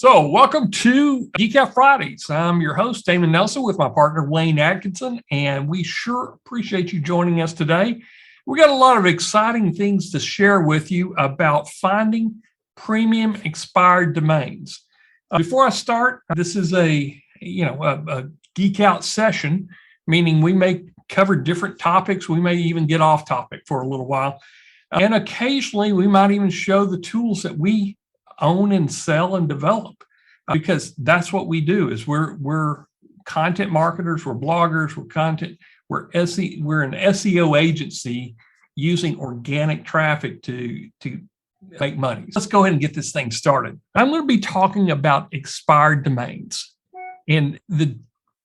So welcome to Geek Out Fridays. I'm your host, Damon Nelson, with my partner, Wayne Atkinson, and we sure appreciate you joining us today. We got a lot of exciting things to share with you about finding premium expired domains. Before I start, this is a Geek Out session, meaning we may cover different topics. We may even get off topic for a little while. And occasionally we might even show the tools that we own and sell and develop, because that's what we do. Is we're content marketers, we're bloggers, we're an SEO agency using organic traffic to make money. Let's go ahead and get this thing started. I'm going to be talking about expired domains, and the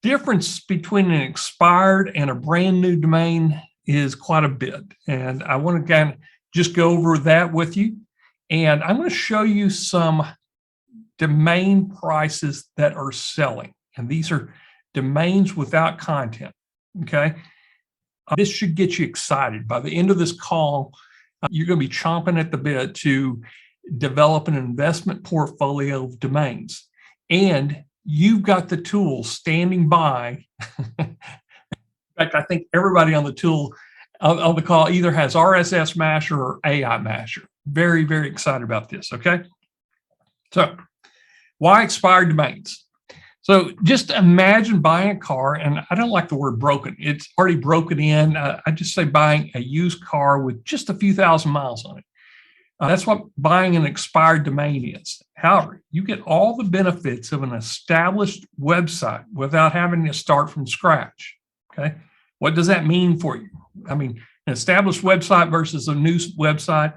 difference between an expired and a brand new domain is quite a bit. And I want to kind of just go over that with you. And I'm going to show you some domain prices that are selling. And these are domains without content, okay? This should get you excited. By the end of this call, you're going to be chomping at the bit to develop an investment portfolio of domains. And you've got the tools standing by. In fact, I think everybody on the call either has RSS Masher or AI Masher. Very, very excited about this, okay? So, why expired domains? So, just imagine buying a car, and I don't like the word broken. It's already broken in. I just say buying a used car with just a few thousand miles on it. That's what buying an expired domain is. However, you get all the benefits of an established website without having to start from scratch, okay? What does that mean for you? I mean, an established website versus a new website.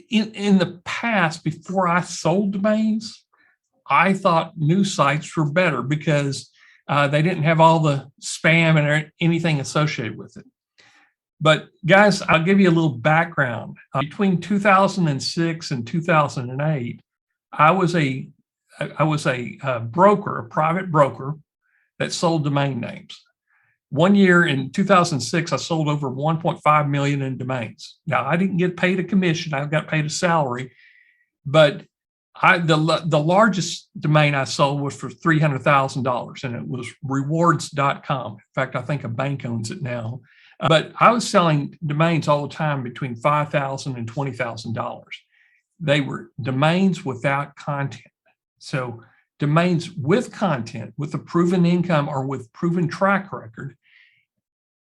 In the past, before I sold domains, I thought new sites were better because they didn't have all the spam and anything associated with it. But guys, I'll give you a little background. Between 2006 and 2008, I was a broker, a private broker that sold domain names. One year in 2006, I sold over 1.5 million in domains. Now, I didn't get paid a commission. I got paid a salary, but the largest domain I sold was for $300,000, and it was rewards.com. In fact, I think a bank owns it now. But I was selling domains all the time between $5,000 and $20,000. They were domains without content. So domains with content, with a proven income or with proven track record,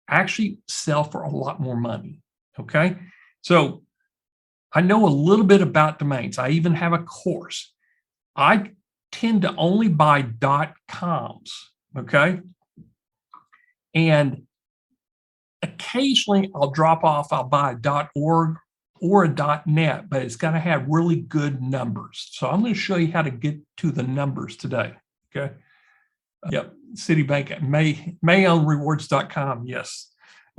actually sell for a lot more money, okay? So I know a little bit about domains. I even have a course. I tend to only buy .coms, okay? And occasionally I'll drop off, I'll buy a .org or a .net, but it's got to have really good numbers. So I'm going to show you how to get to the numbers today, okay? Yep, Citibank may own rewards.com, yes.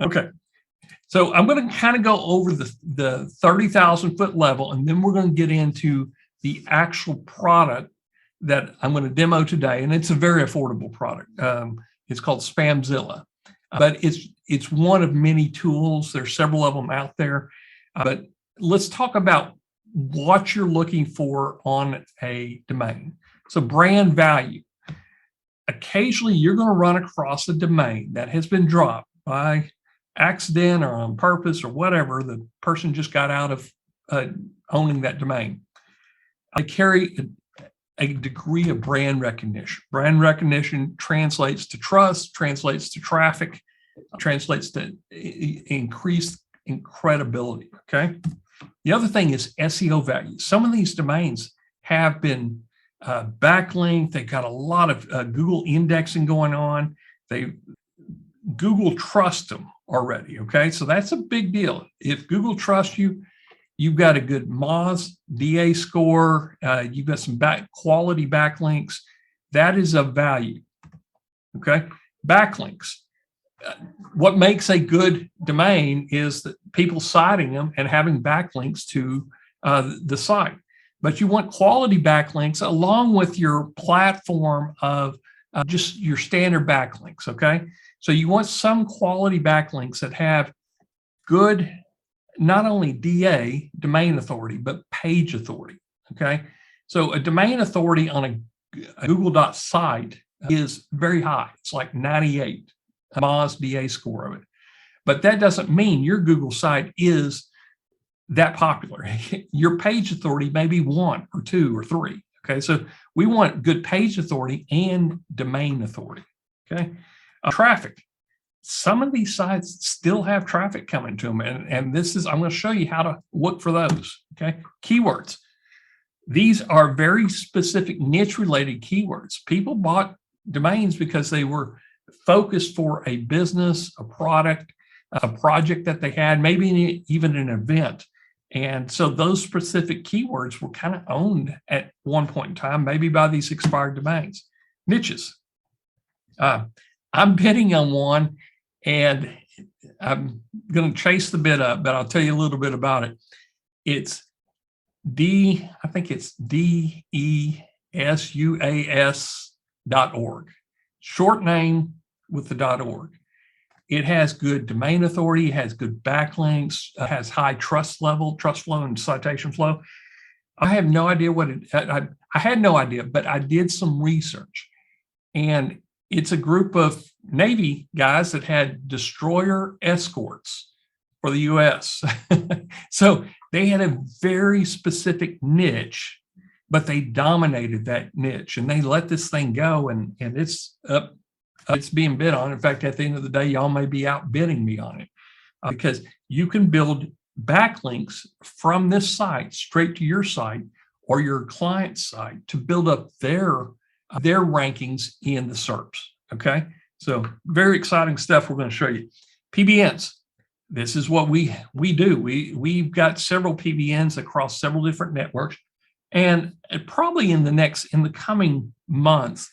Okay, so I'm going to kind of go over the 30,000 foot level, and then we're going to get into the actual product that I'm going to demo today, and it's a very affordable product. It's called Spamzilla, but it's one of many tools. There's several of them out there. But let's talk about what you're looking for on a domain. So brand value. Occasionally, you're going to run across a domain that has been dropped by accident or on purpose or whatever. The person just got out of owning that domain. I carry a degree of brand recognition. Brand recognition translates to trust, translates to traffic, translates to increased credibility, okay? The other thing is SEO value. Some of these domains have been backlinked. They've got a lot of Google indexing going on. Google trusts them already, okay? So that's a big deal. If Google trusts you, you've got a good Moz, DA score, you've got some quality backlinks. That is of value, okay? Backlinks. What makes a good domain is that people citing them and having backlinks to the site. But you want quality backlinks along with your platform of just your standard backlinks, okay? So you want some quality backlinks that have good, not only DA, domain authority, but page authority, okay? So a domain authority on a Google site is very high. It's like 98, a Moz DA score of it. But that doesn't mean your Google site is that popular. Your page authority may be 1 or 2 or 3. Okay, so we want good page authority and domain authority. Okay, traffic. Some of these sites still have traffic coming to them, and this is, I'm going to show you how to look for those. Okay, keywords. These are very specific niche related keywords. People bought domains because they were focused for a business, a product, a project that they had, maybe even an event. And so those specific keywords were kind of owned at one point in time, maybe by these expired domains. Niches. I'm bidding on one, and I'm going to chase the bid up, but I'll tell you a little bit about it. It's I think it's DESUAS.org. Short name with the .org. It has good domain authority, has good backlinks, has high trust level, trust flow, and citation flow. I have no idea what it, I had no idea, but I did some research. And it's a group of Navy guys that had destroyer escorts for the US. So they had a very specific niche, but they dominated that niche, and they let this thing go, and it's up. It's being bid on. In fact, at the end of the day, y'all may be outbidding me on it, because you can build backlinks from this site straight to your site or your client's site to build up their rankings in the SERPs. Okay, so very exciting stuff we're going to show you. PBNs. This is what we do. We've got several PBNs across several different networks, and probably in the coming months,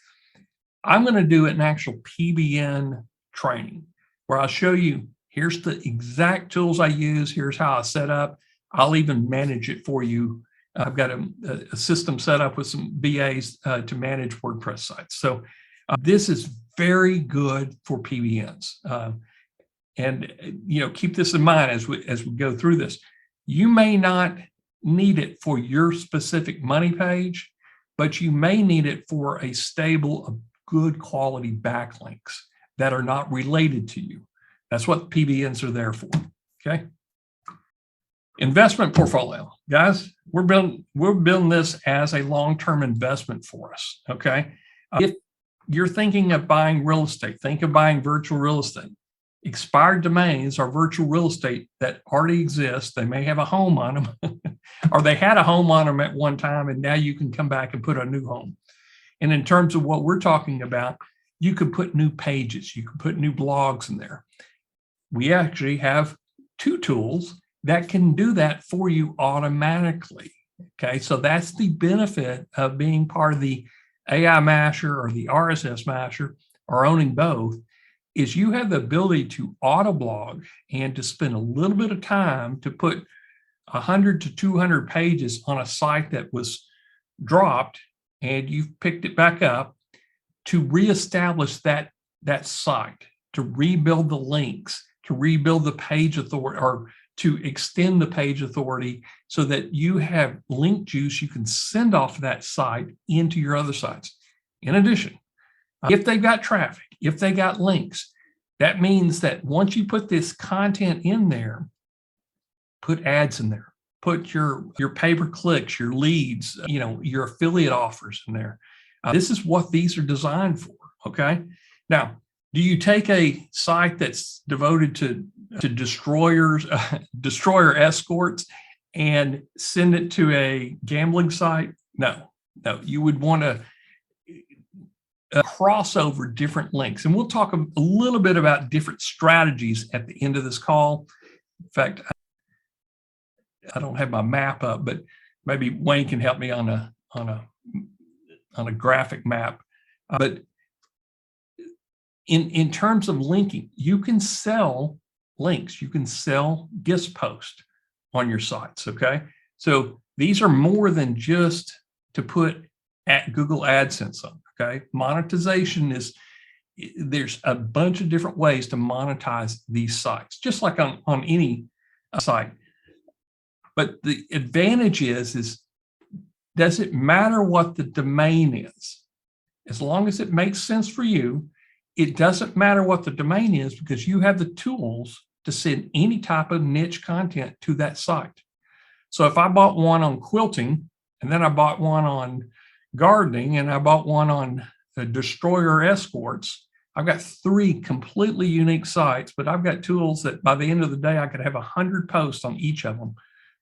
I'm going to do an actual PBN training where I'll show you, here's the exact tools I use, here's how I set up. I'll even manage it for you. I've got a system set up with some BAs to manage WordPress sites. So this is very good for PBNs. And keep this in mind as we go through this. You may not need it for your specific money page, but you may need it for a stable of good quality backlinks that are not related to you. That's what PBNs are there for. Okay. Investment portfolio, guys. We're building this as a long-term investment for us. Okay. If you're thinking of buying real estate, think of buying virtual real estate. Expired domains are virtual real estate that already exist. They may have a home on them, or they had a home on them at one time, and now you can come back and put a new home. And in terms of what we're talking about, you could put new pages, you could put new blogs in there. We actually have 2 tools that can do that for you automatically. Okay, so that's the benefit of being part of the AI Masher or the RSS Masher, or owning both, is you have the ability to auto blog and to spend a little bit of time to put 100 to 200 pages on a site that was dropped, and you've picked it back up to reestablish that site, to rebuild the links, to rebuild the page authority, or to extend the page authority so that you have link juice you can send off of that site into your other sites. In addition, if they've got traffic, if they got links, that means that once you put this content in there, put ads in there, put your pay-per-clicks, your leads, your affiliate offers in there. This is what these are designed for. Okay. Now, do you take a site that's devoted to destroyer escorts and send it to a gambling site? No. You would want to cross over different links. And we'll talk a little bit about different strategies at the end of this call. In fact, I don't have my map up, but maybe Wayne can help me on a graphic map. But in terms of linking, you can sell links, you can sell guest posts on your sites. Okay, so these are more than just to put at Google AdSense on. Okay, monetization there's a bunch of different ways to monetize these sites, just like on any site. But the advantage is does it matter what the domain is? As long as it makes sense for you, it doesn't matter what the domain is because you have the tools to send any type of niche content to that site. So if I bought one on quilting, and then I bought one on gardening, and I bought one on the destroyer escorts, I've got 3 completely unique sites, but I've got tools that by the end of the day, I could have 100 posts on each of them,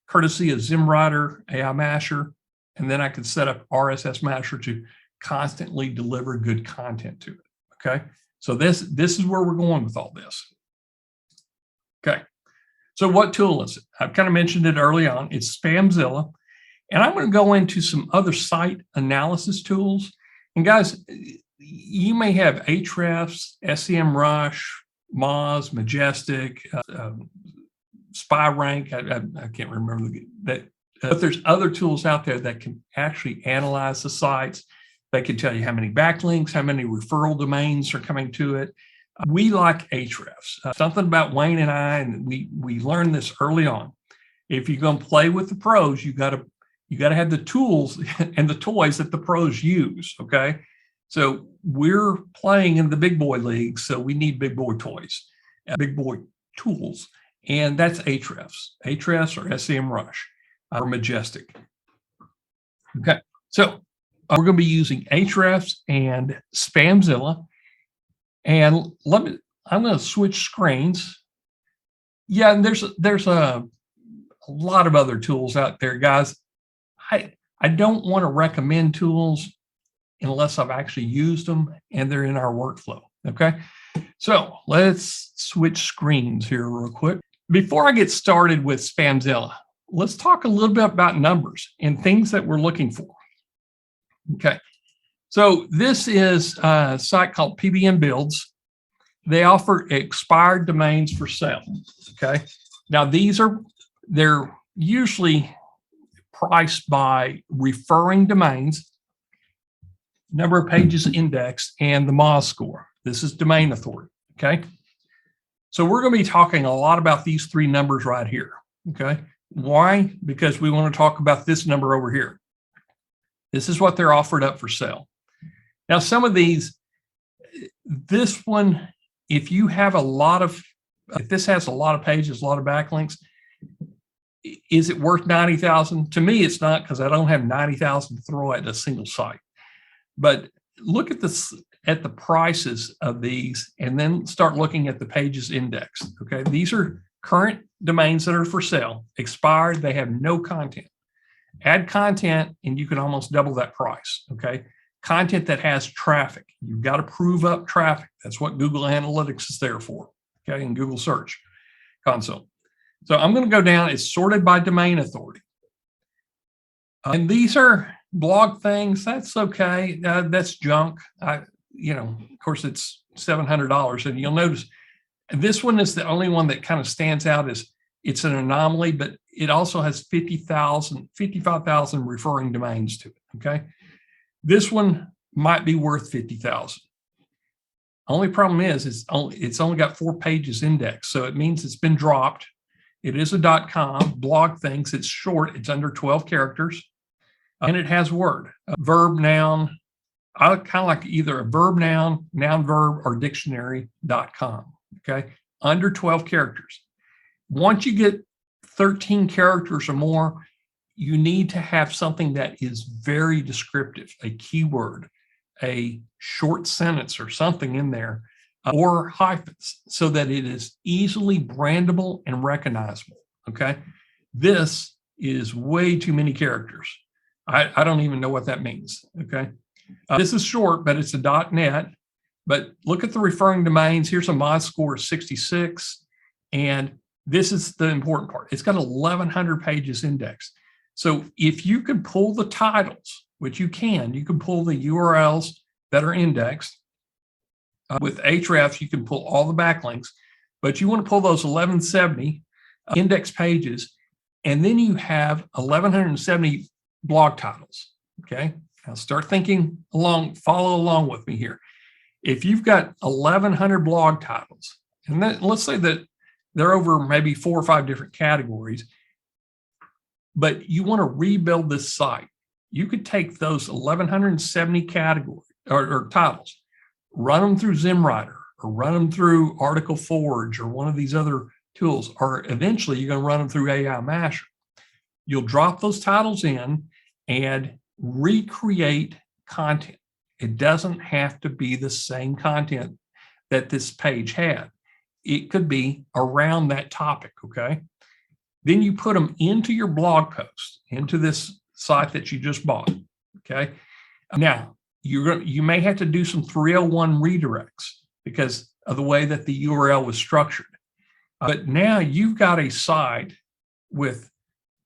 courtesy of ZimWriter, AI Masher, and then I could set up RSS Masher to constantly deliver good content to it. Okay, so this is where we're going with all this. Okay, so what tool is it? I've kind of mentioned it early on. It's Spamzilla, and I'm going to go into some other site analysis tools. And guys, you may have Ahrefs, SEMrush, Moz, Majestic, SpyRank. I can't remember that, but there's other tools out there that can actually analyze the sites. They can tell you how many backlinks, how many referral domains are coming to it. We like Ahrefs. Something about Wayne and I, and we learned this early on. If you're going to play with the pros, you got to have the tools and the toys that the pros use. Okay, so we're playing in the big boy league, so we need big boy toys, big boy tools, and that's Ahrefs or SEMrush or Majestic. Okay, so we're going to be using Ahrefs and Spamzilla. And I'm going to switch screens. Yeah, and there's a lot of other tools out there, guys. I don't want to recommend tools unless I've actually used them and they're in our workflow. Okay, so let's switch screens here real quick. Before I get started with Spamzilla, let's talk a little bit about numbers and things that we're looking for. Okay. So this is a site called PBN Builds. They offer expired domains for sale. Okay. Now they're usually priced by referring domains, number of pages indexed, and the Moz score. This is domain authority. Okay. So we're going to be talking a lot about these 3 numbers right here. Okay. Why? Because we want to talk about this number over here. This is what they're offered up for sale. Now, some of these, this one, if this has a lot of pages, a lot of backlinks, is it worth 90,000? To me, it's not, because I don't have 90,000 to throw at a single site. But look at the prices of these, and then start looking at the pages indexed. Okay, these are current domains that are for sale, expired, they have no content. Add content, and you can almost double that price. Okay. Content that has traffic. You've got to prove up traffic. That's what Google Analytics is there for, okay, and Google Search Console. So I'm going to go down. It's sorted by domain authority. And these are blog things. That's okay. That's junk. Of course, it's $700. And you'll notice this one is the only one that kind of stands out as it's an anomaly, but it also has 55,000 referring domains to it, okay? This one might be worth 50,000. Only problem is it's only got 4 pages indexed, so it means it's been dropped. It is a .com. Blog thinks it's short. It's under 12 characters, and it has word, verb, noun. I kind of like either a verb, noun, verb, or dictionary.com. Okay, under 12 characters. Once you get 13 characters or more, you need to have something that is very descriptive, a keyword, a short sentence or something in there, or hyphens, so that it is easily brandable and recognizable. Okay. This is way too many characters. I don't even know what that means. Okay. This is short, but it's a .net. But look at the referring domains. Here's a Moz score of 66. And this is the important part. It's got 1,100 pages indexed. So if you can pull the titles, which you can pull the URLs that are indexed. With Ahrefs, you can pull all the backlinks, but you want to pull those 1170 index pages, and then you have 1,170 blog titles. Okay, now start thinking along, follow along with me here. If you've got 1,100 blog titles, and let's say that they're over maybe 4 or 5 different categories, but you want to rebuild this site. you could take those 1,170 categories or titles, run them through ZimWriter or run them through Article Forge or one of these other tools, or eventually you're going to run them through AI Masher. You'll drop those titles in and recreate content. It doesn't have to be the same content that this page had. It could be around that topic, okay? Then you put them into your blog post, into this site that you just bought, okay? Now, you may have to do some 301 redirects because of the way that the URL was structured. But now you've got a site with,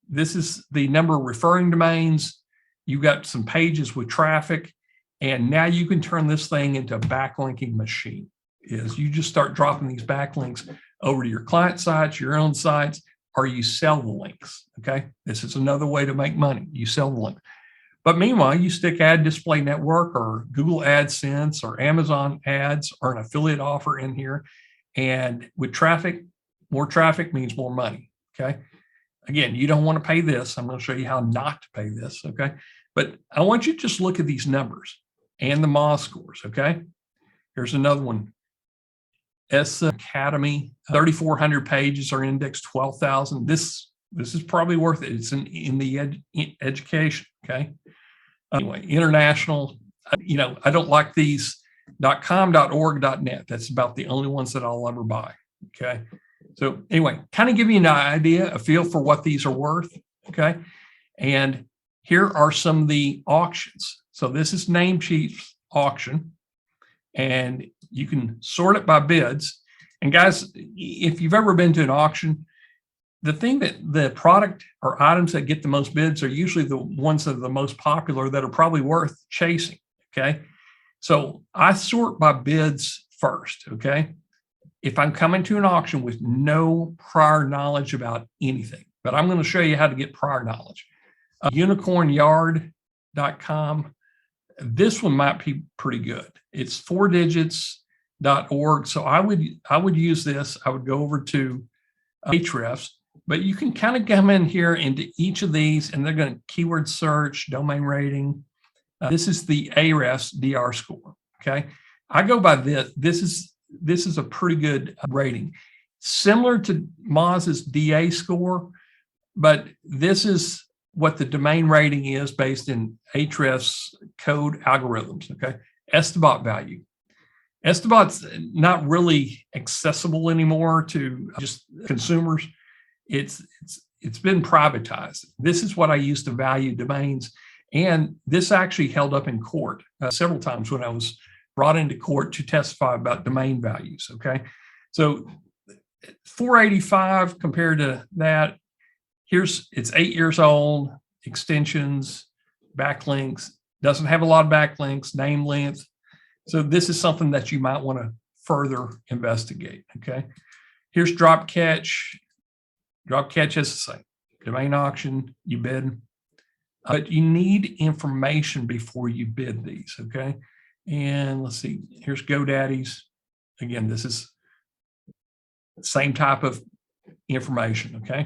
this is the number of referring domains, you've got some pages with traffic, and now you can turn this thing into a backlinking machine. Is you just start dropping these backlinks over to your client sites, your own sites, or you sell the links, okay? This is another way to make money. You sell the link. But meanwhile, you stick Ad Display Network or Google AdSense or Amazon ads or an affiliate offer in here. And with traffic, more traffic means more money, okay? Again, you don't want to pay this. I'm going to show you how not to pay this, okay? But I want you to just look at these numbers and the Moz scores, okay? Here's another one. Academy, 3,400 pages are indexed 12,000. This is probably worth it. It's in the education, okay? Anyway, international, I don't like these .com, .org, .net. That's about the only ones that I'll ever buy, okay? So anyway, kind of give you an idea, a feel for what these are worth, okay? And here are some of the auctions. So this is Namecheap's auction, and you can sort it by bids. And guys, if you've ever been to an auction, the thing that the product or items that get the most bids are usually the ones that are the most popular that are probably worth chasing, okay? So I sort by bids first, okay? If I'm coming to an auction with no prior knowledge about anything, but I'm going to show you how to get prior knowledge. Unicornyard.com. This one might be pretty good. It's 4digits.org. So I would use this. I would go over to Ahrefs, but you can kind of come in here into each of these, and they're going to keyword search, domain rating. This is the Ahrefs DR score. Okay, I go by this. This is a pretty good rating, similar to Moz's DA score, but this is what the domain rating is based in Ahrefs code algorithms, okay? Estibot value. Estibot's not really accessible anymore to just consumers. It's been privatized. This is what I use to value domains. And this actually held up in court several times when I was brought into court to testify about domain values, okay? So 485 compared to that, it's 8 years old, extensions, backlinks, doesn't have a lot of backlinks, name length. So this is something that you might want to further investigate, okay? Here's Dropcatch. Dropcatch is the same. Domain auction, you bid. But you need information before you bid these, okay? And let's see, here's GoDaddy's. Again, this is the same type of information, okay?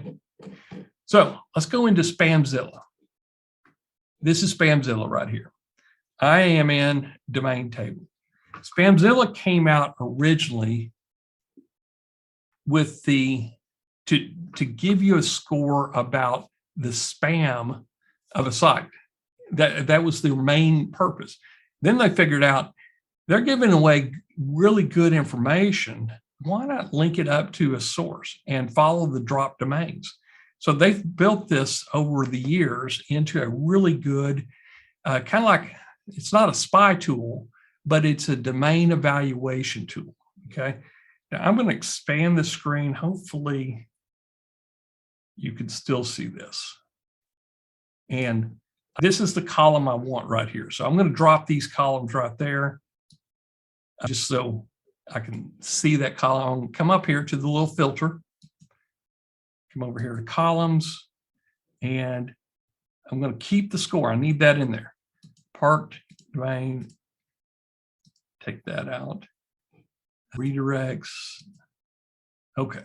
So let's go into Spamzilla. This is Spamzilla right here. I am in domain table. Spamzilla came out originally with to give you a score about the spam of a site. That was the main purpose. Then they figured out they're giving away really good information. Why not link it up to a source and follow the drop domains? So they've built this over the years into a really good, kind of like, it's not a spy tool, but it's a domain evaluation tool, okay? Now I'm going to expand the screen. Hopefully you can still see this. And this is the column I want right here. So I'm going to drop these columns right there just so I can see that column. Come up here to the little filter. Come over here to columns, and I'm going to keep the score. I need that in there. Parked domain, take that out. Redirects. Okay.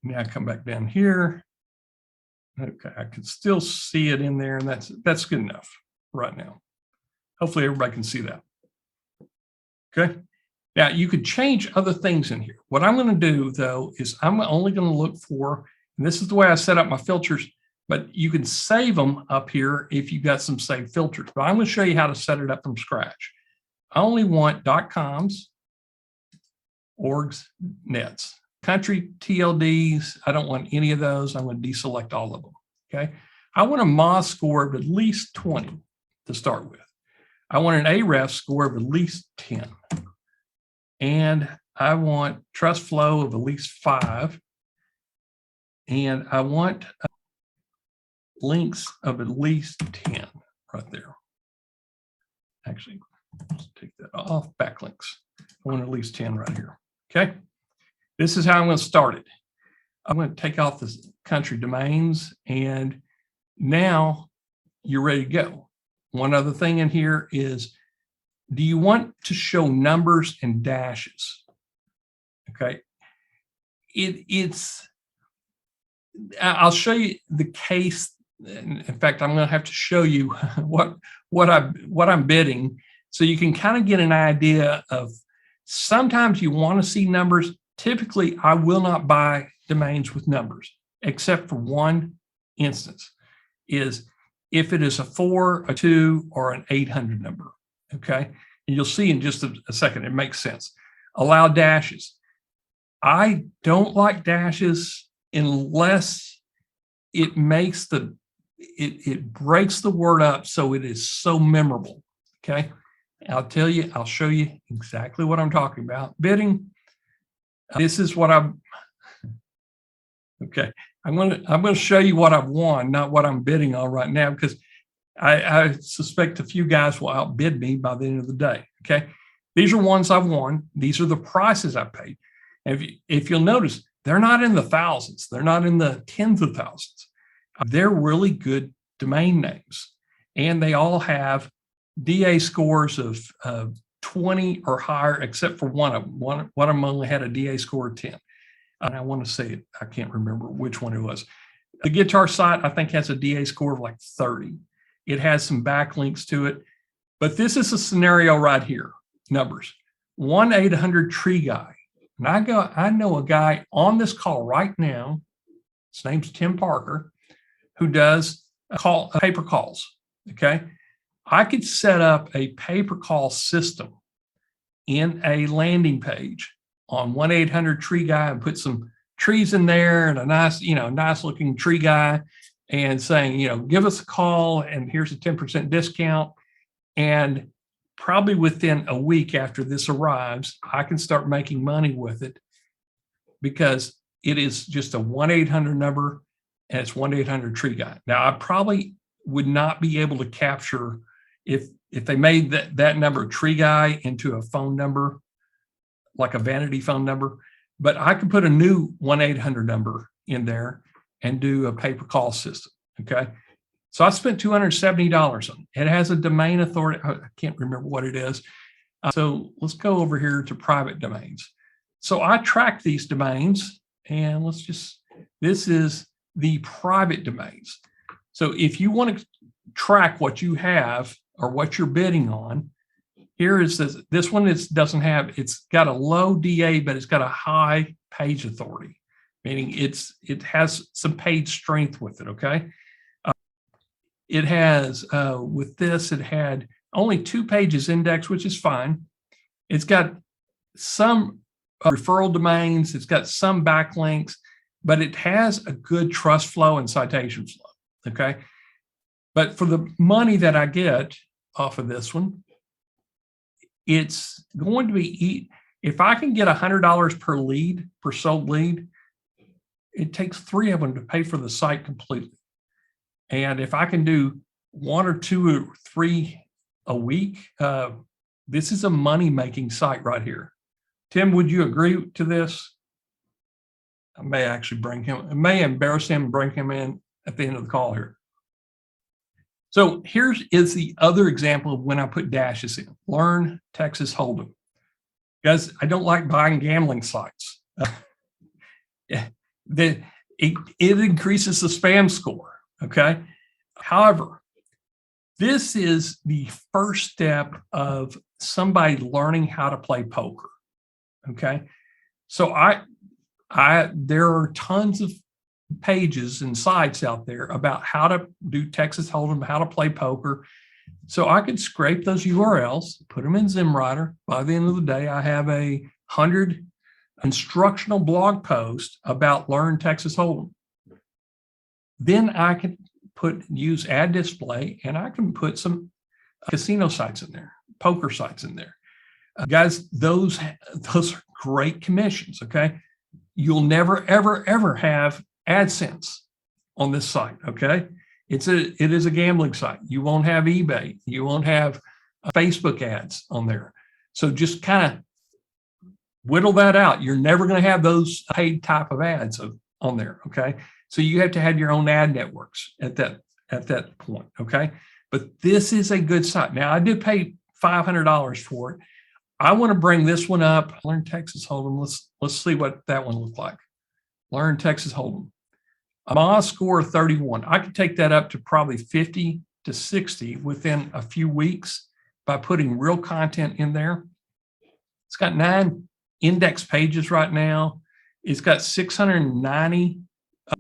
Now come back down here. Okay, I can still see it in there, and that's good enough right now. Hopefully everybody can see that. Okay. Now you could change other things in here. What I'm going to do though is I'm only going to look for, and this is the way I set up my filters, but you can save them up here if you've got some saved filters. But I'm going to show you how to set it up from scratch. I only want .coms, orgs, nets. Country TLDs, I don't want any of those. I'm going to deselect all of them. Okay. I want a MOS score of at least 20 to start with. I want an AREF score of at least 10. And I want trust flow of at least 5. And I want links of at least 10 right there. Actually, let's take that off. Backlinks. I want at least 10 right here. Okay. This is how I'm going to start it. I'm going to take off the country domains, and now you're ready to go. One other thing in here is, do you want to show numbers and dashes? Okay. I'll show you the case. In fact, I'm going to have to show you what I'm bidding, so you can kind of get an idea of, sometimes you want to see numbers. Typically, I will not buy domains with numbers, except for one instance, is if it is a 4, a 2, or an 800 number. Okay. And you'll see in just a second, it makes sense. Allow dashes. I don't like dashes unless it makes it breaks the word up so it is so memorable. Okay. I'll show you exactly what I'm talking about. Bidding. This is what okay. I'm going to show you what I've won, not what I'm bidding on right now, because I suspect a few guys will outbid me by the end of the day. Okay. These are ones I've won. These are the prices I paid. And if you'll notice, they're not in the thousands. They're not in the tens of thousands. They're really good domain names. And they all have DA scores of 20 or higher, except for one of them. One of them only had a DA score of 10. And I want to say it, I can't remember which one it was. The guitar site, I think, has a DA score of like 30. It has some backlinks to it. But this is a scenario right here. Numbers. 1-800 tree guy. And I know a guy on this call right now. His name's Tim Parker, who does paper calls. Okay. I could set up a pay-per-call system in a landing page on 1-800 tree guy and put some trees in there and a nice looking tree guy, and saying, give us a call and here's a 10% discount. And probably within a week after this arrives, I can start making money with it, because it is just a 1-800 number and it's 1-800 tree guy. Now, I probably would not be able to capture if they made that number tree guy into a phone number, like a vanity phone number, but I could put a new 1-800 number in there and do a pay-per-call system. Okay. So I spent $270 on it. It has a domain authority. I can't remember what it is. So let's go over here to private domains. So I track these domains, and this is the private domains. So if you want to track what you have or what you're bidding on, here is this one. It's got a low DA, but it's got a high page authority, meaning it has some page strength with it. Okay. It has, with this, it had only 2 pages indexed, which is fine. It's got some referral domains. It's got some backlinks, but it has a good trust flow and citation flow. Okay. But for the money that I get off of this one, it's going to be, if I can get $100 per lead, per sold lead, it takes 3 of them to pay for the site completely. And if I can do 1 or 2 or 3 a week, this is a money-making site right here. Tim, would you agree to this? I may actually embarrass him and bring him in at the end of the call here. So is the other example of when I put dashes in. Learn Texas Hold'em. Guys, I don't like buying gambling sites. it increases the spam score. Okay. However, this is the first step of somebody learning how to play poker. Okay. So there are tons of pages and sites out there about how to do Texas Hold'em, how to play poker. So I could scrape those URLs, put them in ZimWriter. By the end of the day, I have 100 instructional blog posts about Learn Texas Hold'em. Then I can use ad display, and I can put some casino sites in there, poker sites in there. Guys, those are great commissions. Okay. You'll never, ever, ever have AdSense on this site. Okay. It is a gambling site. You won't have eBay. You won't have Facebook ads on there. So just kind of whittle that out. You're never going to have those paid type of ads on there. Okay. So you have to have your own ad networks at that point. Okay. But this is a good site. Now, I did pay $500 for it. I want to bring this one up. Learn Texas Hold'em. Let's see what that one looked like. Learn Texas Hold'em. My score 31. I could take that up to probably 50 to 60 within a few weeks by putting real content in there. It's got 9 index pages right now. It's got 690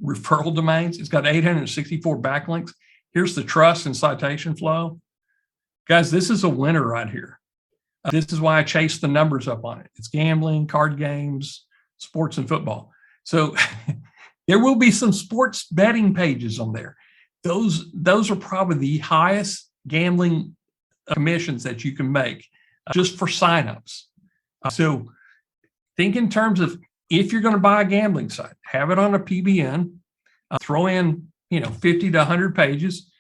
referral domains. It's got 864 backlinks. Here's the trust and citation flow. Guys, this is a winner right here. This is why I chase the numbers up on it. It's gambling, card games, sports, and football. So there will be some sports betting pages on there. Those are probably the highest gambling commissions that you can make just for signups. So think in terms of, if you're going to buy a gambling site, have it on a PBN, throw in 50 to 100 pages,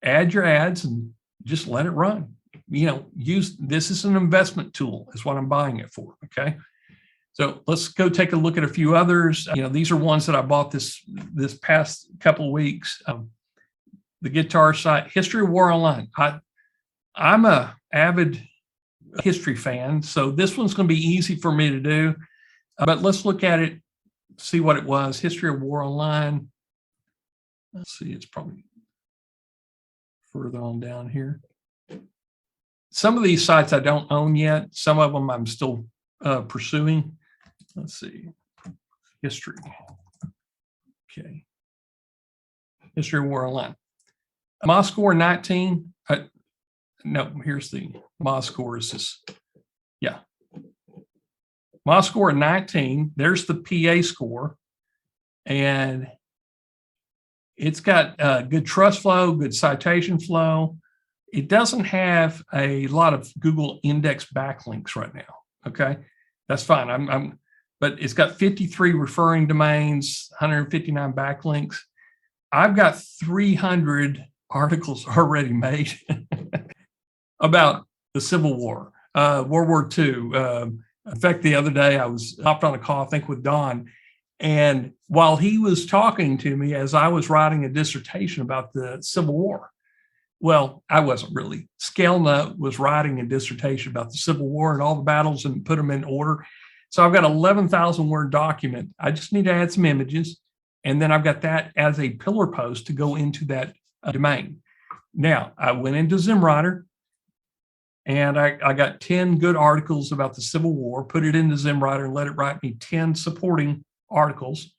add your ads, and just let it run. Use this as an investment tool is what I'm buying it for. Okay. So let's go take a look at a few others. These are ones that I bought this past couple of weeks. The guitar site, History of War Online. I'm a avid history fan, so this one's going to be easy for me to do. But let's look at it, see what it was. History of War Online. Let's see, it's probably further on down here. Some of these sites I don't own yet. Some of them I'm still pursuing. Let's see. History. Okay. History of War Online. My score 19. No, here's the my score is this. Yeah. My score 19. There's the PA score. And it's got good trust flow, good citation flow. It doesn't have a lot of Google index backlinks right now. Okay, that's fine. But it's got 53 referring domains, 159 backlinks. I've got 300 articles already made about the Civil War, World War II. In fact, the other day I was hopped on a call, I think, with Don, and while he was talking to me as I was writing a dissertation about the Civil War. Well, I wasn't really. ScaleNut was writing a dissertation about the Civil War and all the battles and put them in order. So I've got an 11,000 word document. I just need to add some images. And then I've got that as a pillar post to go into that domain. Now, I went into ZimWriter and I got 10 good articles about the Civil War, put it into ZimWriter and let it write me 10 supporting articles,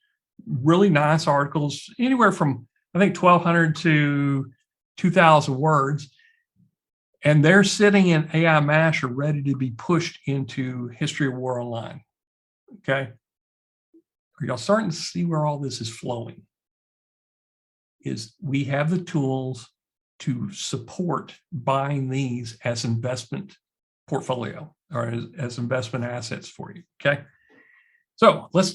really nice articles, anywhere from, I think, 1,200 to 2,000 words, and they're sitting in AI Masher ready to be pushed into History of War Online. Okay. Are y'all starting to see where all this is flowing? Is we have the tools to support buying these as investment portfolio or as investment assets for you. Okay. So let's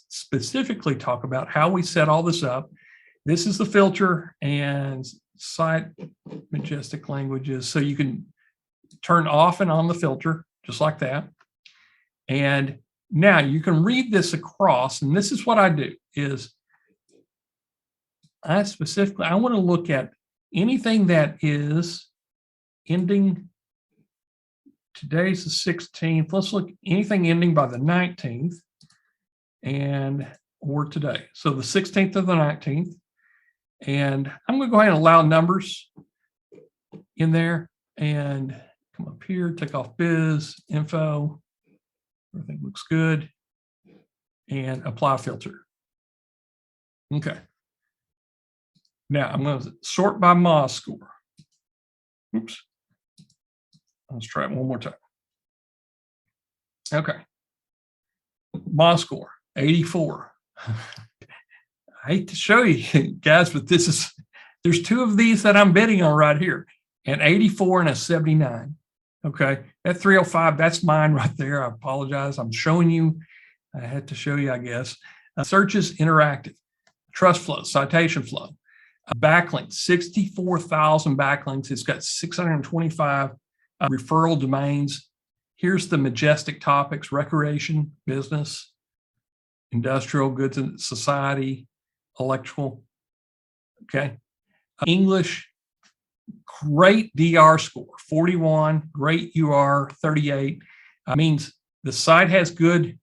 specifically talk about how we set all this up. This is the filter and cite majestic languages. So you can turn off and on the filter just like that. And now you can read this across. And this is what I do is I want to look at anything that is ending. Today's the 16th. Let's look anything ending by the 19th. And or today. So the 16th or the 19th. And I'm going to go ahead and allow numbers in there and come up here, take off biz, info. Everything looks good. And apply filter. Okay. Now I'm going to sort by Moz score. Oops. Let's try it one more time. Okay. Moz score, 84. I hate to show you guys, but there's two of these that I'm bidding on right here, an 84 and a 79. Okay. That 305, that's mine right there. I apologize. I'm showing you. I had to show you, I guess. Searches interactive, trust flow, citation flow, backlinks, 64,000 backlinks. It's got 625 referral domains. Here's the majestic topics: recreation, business, industrial, goods and society, electrical. Okay. English, great DR score, 41, great UR, 38. Means the site has good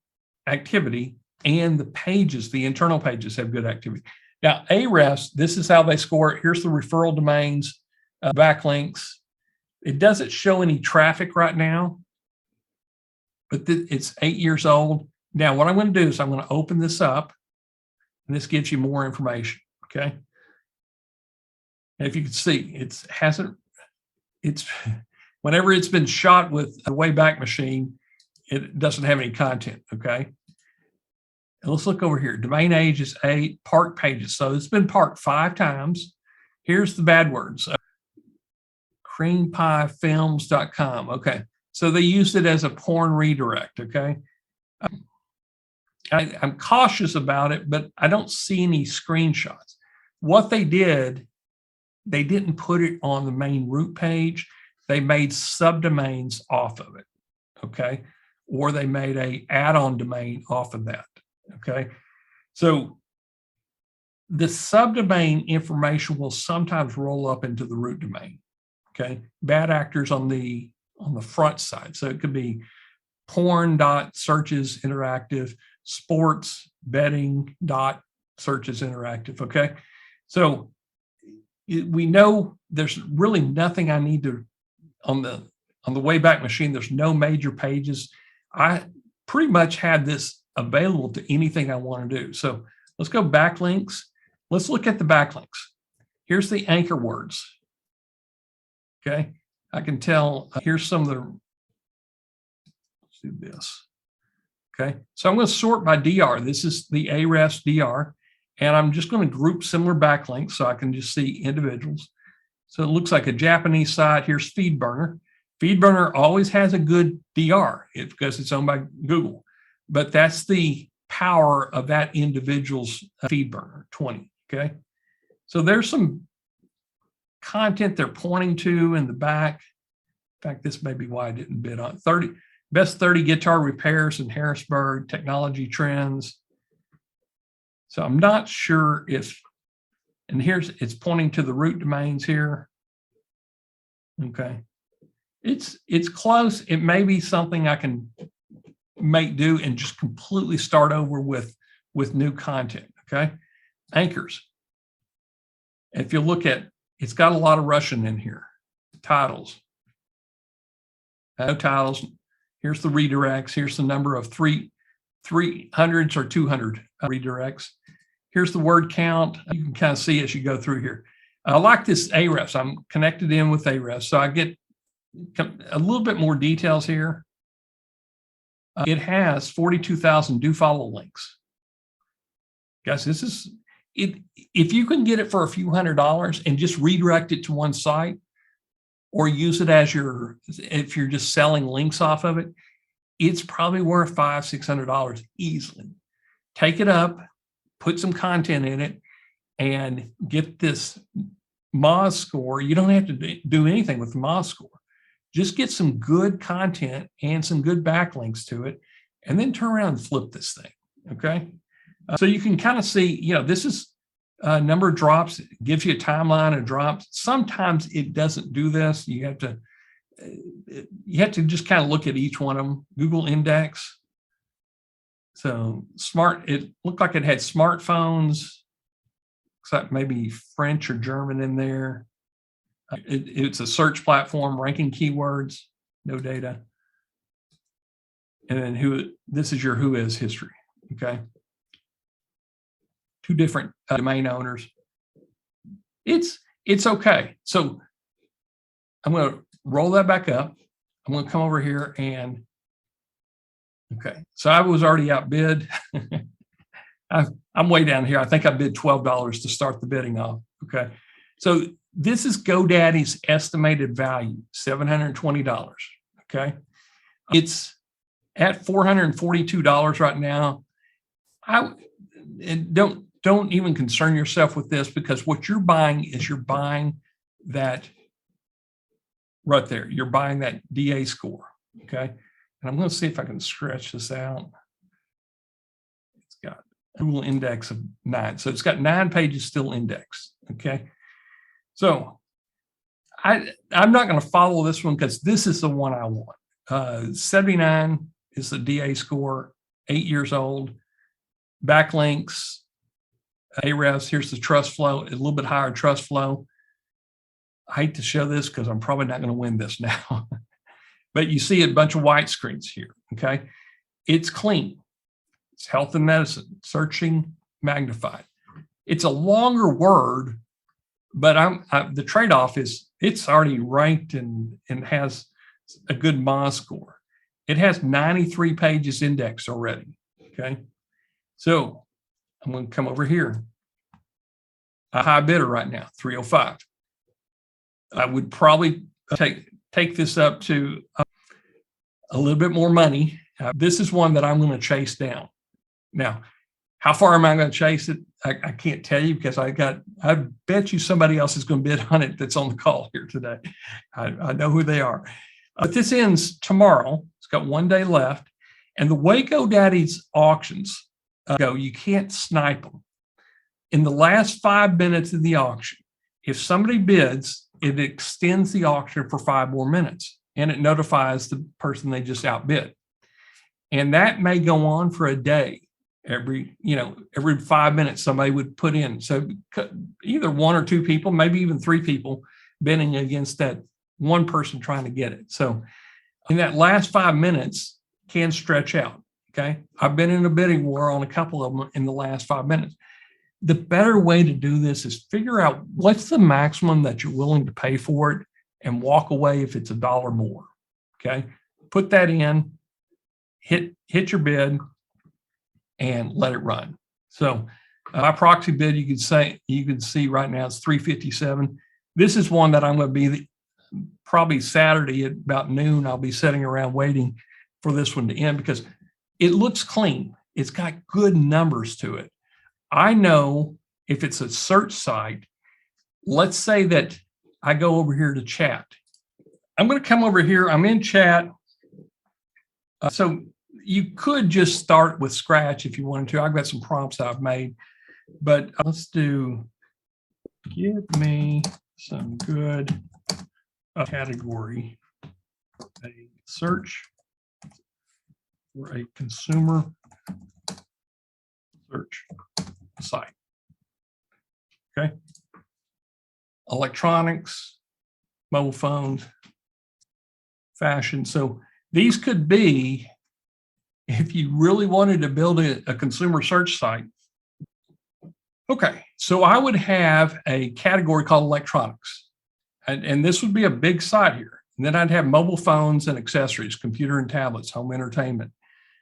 activity and the pages, the internal pages have good activity. Now, Ahrefs, this is how they score it. Here's the referral domains, backlinks. It doesn't show any traffic right now, but it's 8 years old. Now, what I'm going to do is I'm going to open this up, and this gives you more information, okay? And if you can see, whenever it's been shot with a Wayback Machine, it doesn't have any content, okay? And let's look over here. Domain age is 8, park pages. So it's been parked 5 times. Here's the bad words. creampiefilms.com. Okay. So they used it as a porn redirect, okay? I'm cautious about it, but I don't see any screenshots. What they did, they didn't put it on the main root page. They made subdomains off of it, okay? Or they made a add-on domain off of that, okay? So the subdomain information will sometimes roll up into the root domain, okay? Bad actors on the front side. So it could be porn.searches interactive, sports betting .searches interactive, okay? So we know there's really nothing I need to, on the Wayback Machine, there's no major pages. I pretty much had this available to anything I want to do. So let's go backlinks. Let's look at the backlinks. Here's the anchor words. Okay. I can tell, here's some of the, let's do this. Okay. So I'm going to sort by DR. This is the Ahrefs DR. And I'm just going to group similar backlinks so I can just see individuals. So it looks like a Japanese site. Here's FeedBurner. FeedBurner always has a good DR because it's owned by Google, but that's the power of that individual's FeedBurner 20. Okay. So there's some content they're pointing to in the back. In fact, this may be why I didn't bid on 30 best 30 guitar repairs in Harrisburg, technology trends. So I'm not sure if, and here's, it's pointing to the root domains here. Okay. It's close. It may be something I can make do and just completely start over with new content. Okay. Anchors. If you look at, it's got a lot of Russian in here. Titles. No titles. Here's the redirects. Here's the number of 300s or 200 redirects. Here's the word count. You can kind of see as you go through here. I like this Ahrefs. I'm connected in with Ahrefs, so I get a little bit more details here. It has 42,000 do follow links. Guys, this is it. If you can get it for a few $100s and just redirect it to one site, or use it as if you're just selling links off of it, it's probably worth $500, $600 easily. Take it up, put some content in it, and get this Moz score. You don't have to do anything with the Moz score. Just get some good content and some good backlinks to it, and then turn around and flip this thing, okay? So you can kind of see, this is a number of drops. It gives you a timeline of drops. Sometimes it doesn't do this. You have to just kind of look at each one of them. Google Index. So smart, it looked like it had smartphones, except maybe French or German in there. It's a search platform, ranking keywords, no data. And then this is your who is history, okay? 2 different domain owners. It's okay. So I'm going to roll that back up. I'm going to come over here and, okay. So I was already outbid. I'm way down here. I think I bid $12 to start the bidding off, okay? So this is GoDaddy's estimated value, $720, okay? It's at $442 right now. And don't even concern yourself with this, because what you're buying is you're buying that right there. You're buying that DA score, okay? And I'm going to see if I can stretch this out. It's got a Google index of 9. So it's got 9 pages still indexed, okay? So I'm not going to follow this one because this is the one I want. 79 is the DA score, 8 years old. Backlinks, Ahrefs, here's the trust flow, a little bit higher trust flow. I hate to show this because I'm probably not going to win this now. But you see a bunch of white screens here, okay? It's clean. It's health and medicine, searching, magnified. It's a longer word, but the trade-off is it's already ranked and has a good MOZ score. It has 93 pages indexed already, okay? So I'm going to come over here. A high bidder right now, 305. I would probably take this up to a little bit more money. This is one that I'm going to chase down. Now, how far am I going to chase it? I can't tell you because I bet you somebody else is going to bid on it that's on the call here today. I know who they are. But this ends tomorrow. It's got 1 day left. And the way GoDaddy's auctions go, you can't snipe them. In the last 5 minutes of the auction, if somebody bids, it extends the auction for 5 more minutes, and it notifies the person they just outbid. And that may go on for a day. Every 5 minutes, somebody would put in. So either 1 or 2 people, maybe even 3 people bidding against that one person trying to get it. So in that last 5 minutes can stretch out. Okay. I've been in a bidding war on a couple of them in the last 5 minutes. The better way to do this is figure out what's the maximum that you're willing to pay for it and walk away if it's $1 more. Okay. Put that in, hit your bid and let it run. So my proxy bid, you can see right now it's 357. This is one that I'm going to be probably Saturday at about noon. I'll be sitting around waiting for this one to end because it looks clean. It's got good numbers to it. I know if it's a search site, let's say that I go over here to chat. I'm going to come over here. I'm in chat. So you could just start with scratch if you wanted to. I've got some prompts I've made, but let's do, give me some good category, a search for a consumer search site. Okay. Electronics, mobile phones, fashion. So these could be, if you really wanted to build a consumer search site. Okay, so I would have a category called electronics. And this would be a big site here. And then I'd have mobile phones and accessories, computer and tablets, home entertainment,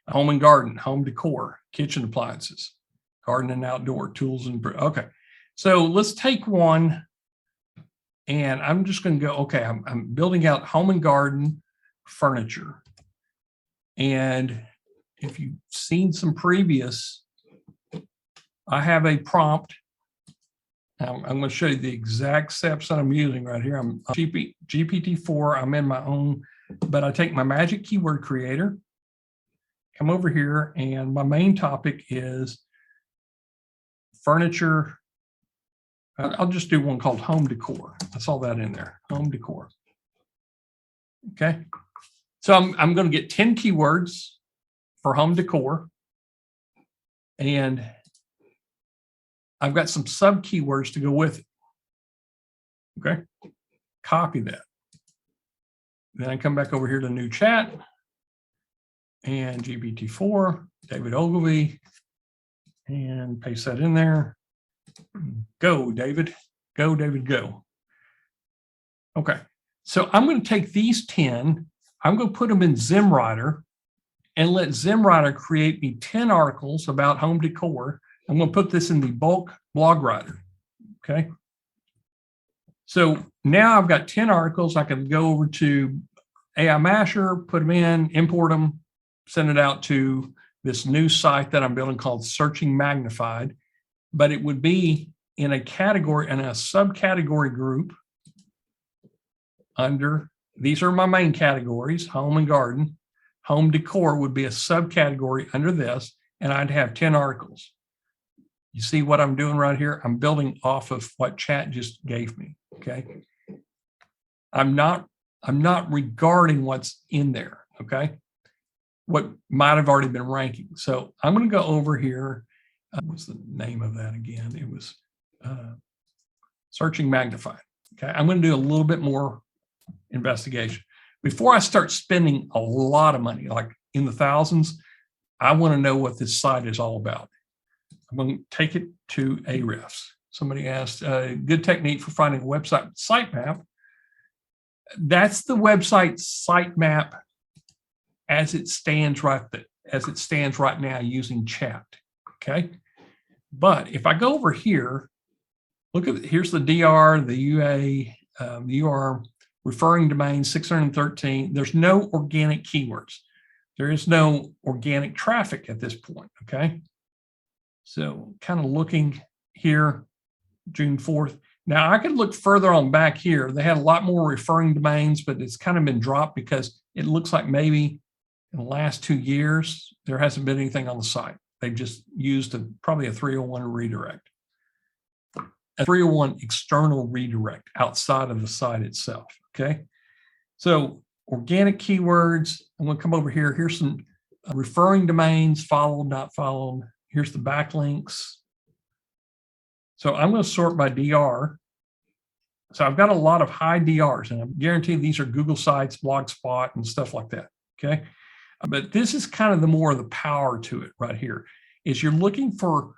home and garden, home decor, kitchen appliances, garden and outdoor, tools and, okay. So let's take one and I'm just going to go, okay, I'm building out home and garden furniture. And if you've seen some previous, I have a prompt. I'm going to show you the exact steps that I'm using right here. I'm GPT-4. I'm in my own, but I take my magic keyword creator, come over here, and my main topic is furniture. I'll just do one called home decor. I saw that in there, home decor. Okay. So I'm going to get 10 keywords for home decor. And I've got some sub keywords to go with it. Okay, copy that. Then I come back over here to new chat and GPT-4, David Ogilvy, and paste that in there. Go, David. Go, David, go. Okay, so I'm going to take these 10, I'm going to put them in ZimWriter and let ZimWriter create me 10 articles about home decor. I'm going to put this in the bulk blog writer. Okay. So now I've got 10 articles. I can go over to AI Masher, put them in, import them, send it out to this new site that I'm building called Searching Magnified. But it would be in a category, in a subcategory group under, these are my main categories, home and garden. Home decor would be a subcategory under this, and I'd have 10 articles. You see what I'm doing right here? I'm building off of what chat just gave me, okay? I'm not regarding what's in there, okay? What might have already been ranking. So I'm going to go over here. What's the name of that again? It was Searching Magnified, okay? I'm going to do a little bit more investigation. Before I start spending a lot of money, like in the thousands, I want to know what this site is all about. I'm going to take it to Ahrefs. Somebody asked, good technique for finding a website sitemap. That's the website sitemap as it stands right now using chat. Okay. But if I go over here, look at, here's the DR, the UA, the UR, referring domain 613. There's no organic keywords. There is no organic traffic at this point. Okay. So kind of looking here, June 4th. Now I could look further on back here. They had a lot more referring domains, but it's kind of been dropped because it looks like maybe in the last 2 years, there hasn't been anything on the site. They've just used probably a 301 redirect, a 301 external redirect outside of the site itself. Okay. So organic keywords, I'm going to come over here. Here's some referring domains, followed, not followed. Here's the backlinks. So I'm going to sort by DR. So I've got a lot of high DRs, and I'm guaranteed these are Google Sites, Blogspot, and stuff like that. Okay. But this is kind of the more of the power to it right here, is you're looking for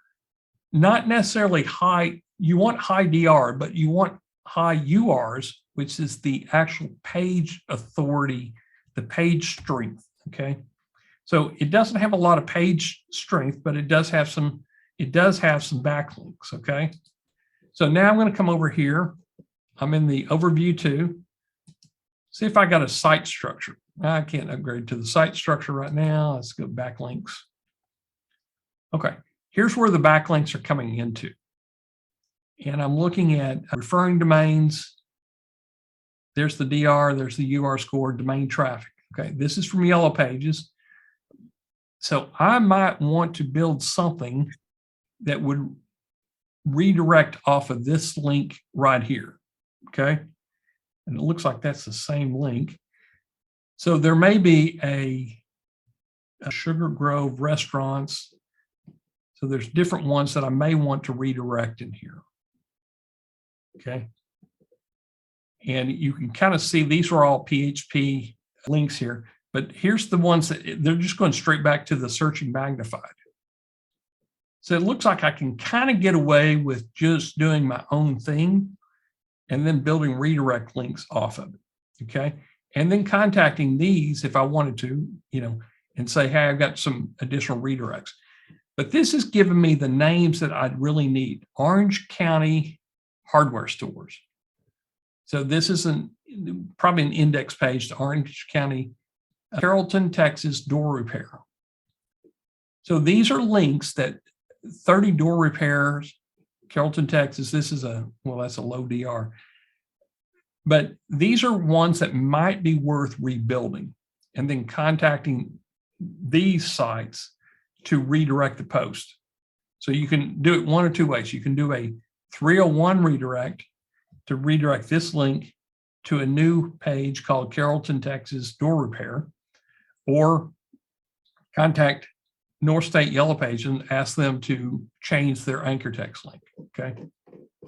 not necessarily high, you want high DR, but you want high URs, which is the actual page authority, the page strength. Okay. So it doesn't have a lot of page strength, but it does have some backlinks. Okay. So now I'm going to come over here. I'm in the overview too. See if I got a site structure. I can't upgrade to the site structure right now. Let's go backlinks. Okay. Here's where the backlinks are coming into. And I'm looking at referring domains. There's the DR, there's the UR score, domain traffic. Okay. This is from Yellow Pages. So I might want to build something that would redirect off of this link right here. Okay. And it looks like that's the same link. So there may be a Sugar Grove restaurants. So there's different ones that I may want to redirect in here. Okay. And you can kind of see these are all PHP links here. But here's the ones that they're just going straight back to the Searching Magnified. So it looks like I can kind of get away with just doing my own thing and then building redirect links off of it. Okay. And then contacting these if I wanted to, and say, hey, I've got some additional redirects. But this is giving me the names that I'd really need. Orange County hardware stores. So this is probably an index page to Orange County, Carrollton, Texas, door repair. So these are links that 30 door repairs, Carrollton, Texas. This is that's a low DR. But these are ones that might be worth rebuilding and then contacting these sites to redirect the post. So you can do it one or two ways. You can do a 301 redirect to redirect this link to a new page called Carrollton, Texas door repair, or contact North State Yellow Page and ask them to change their anchor text link. Okay.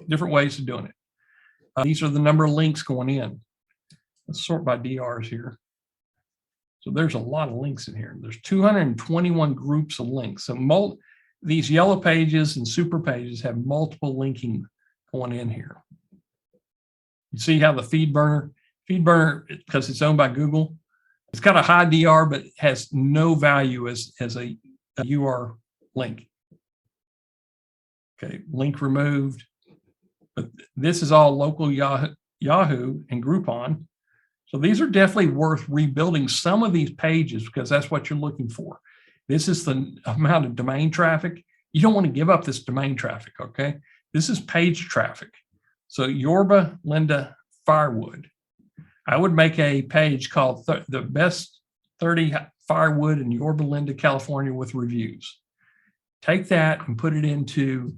Different ways of doing it. These are the number of links going in. Let's sort by DRs here. So there's a lot of links in here. There's 221 groups of links. So these yellow pages and super pages have multiple linking going in here. You see how the feed burner, because it's owned by Google, it's got a high DR, but has no value as a UR link. Okay, link removed. But this is all local Yahoo and Groupon. So these are definitely worth rebuilding some of these pages because that's what you're looking for. This is the amount of domain traffic. You don't want to give up this domain traffic, okay? This is page traffic. So Yorba Linda Firewood. I would make a page called the best 30 firewood in Yorba Linda, California with reviews. Take that and put it into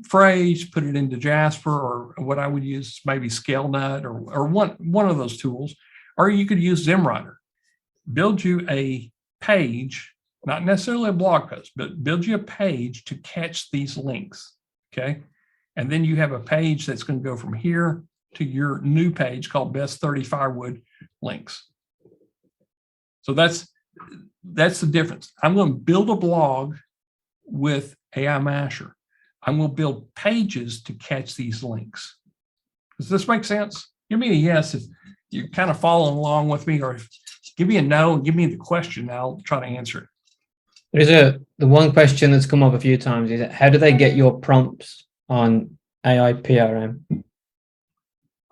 Phrase, put it into Jasper, or what I would use maybe ScaleNut or one of those tools, or you could use ZimWriter. Build you a page, not necessarily a blog post, but build you a page to catch these links, okay? And then you have a page that's going to go from here to your new page called Best 30 Firewood Links. So that's the difference. I'm going to build a blog with AI Masher. I'm going to build pages to catch these links. Does this make sense? Give me a yes if you're kind of following along with me, or give me a no and give me the question. I'll try to answer it. The one question that's come up a few times is how do they get your prompts on AI PRM?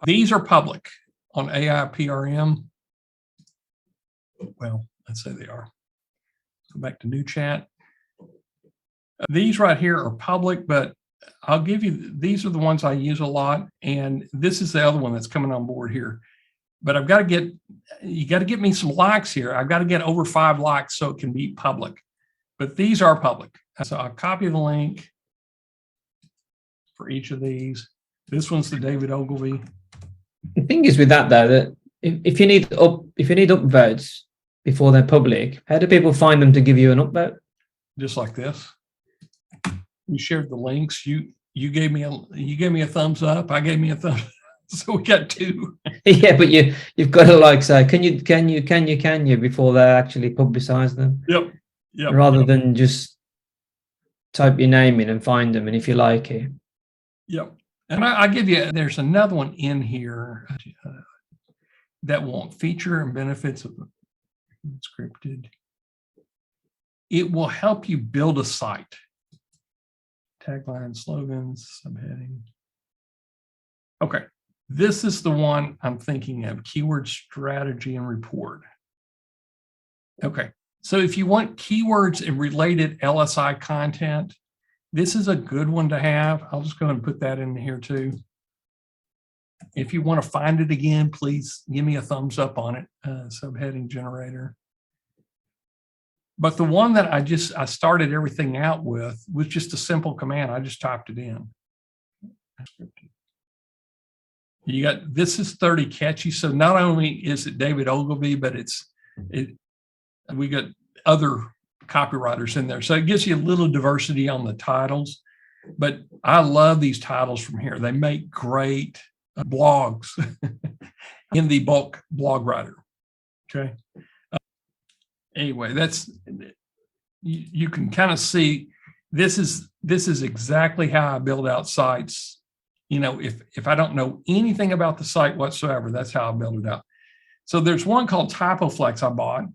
These are public on AI PRM. Well, let's say they are. Go back to new chat. These right here are public, but I'll give you, these are the ones I use a lot. And this is the other one that's coming on board here. But you got to get me some likes here. I've got to get over 5 likes so it can be public. But these are public. So I'll copy the link for each of these. This one's the David Ogilvy. The thing is with that though, that if you need upvotes before they're public, how do people find them to give you an upvote? Just like this. We shared the links. You gave me a thumbs up. I gave me a thumbs. So we got 2. Yeah, but you've got to like say, can you before they actually publicize them. Yep. Rather than just type your name in and find them, and if you like it. Yep. And I give you. There's another one in here that won't feature and benefits of scripted. It will help you build a site. Tagline, slogans, subheading. Okay, this is the one I'm thinking of, keyword strategy and report. Okay, so if you want keywords and related LSI content, this is a good one to have. I'll just go ahead and put that in here too. If you want to find it again, please give me a thumbs up on it, subheading generator. But the one that I started everything out with was just a simple command. I just typed it in. You got, this is 30 catchy. So not only is it David Ogilvy, but we got other copywriters in there. So it gives you a little diversity on the titles. But I love these titles from here. They make great blogs in the bulk blog writer. Okay. Anyway, that's, you can kind of see this is exactly how I build out sites. You know, if I don't know anything about the site whatsoever, that's how I build it out. So there's one called TypoFlex I bought.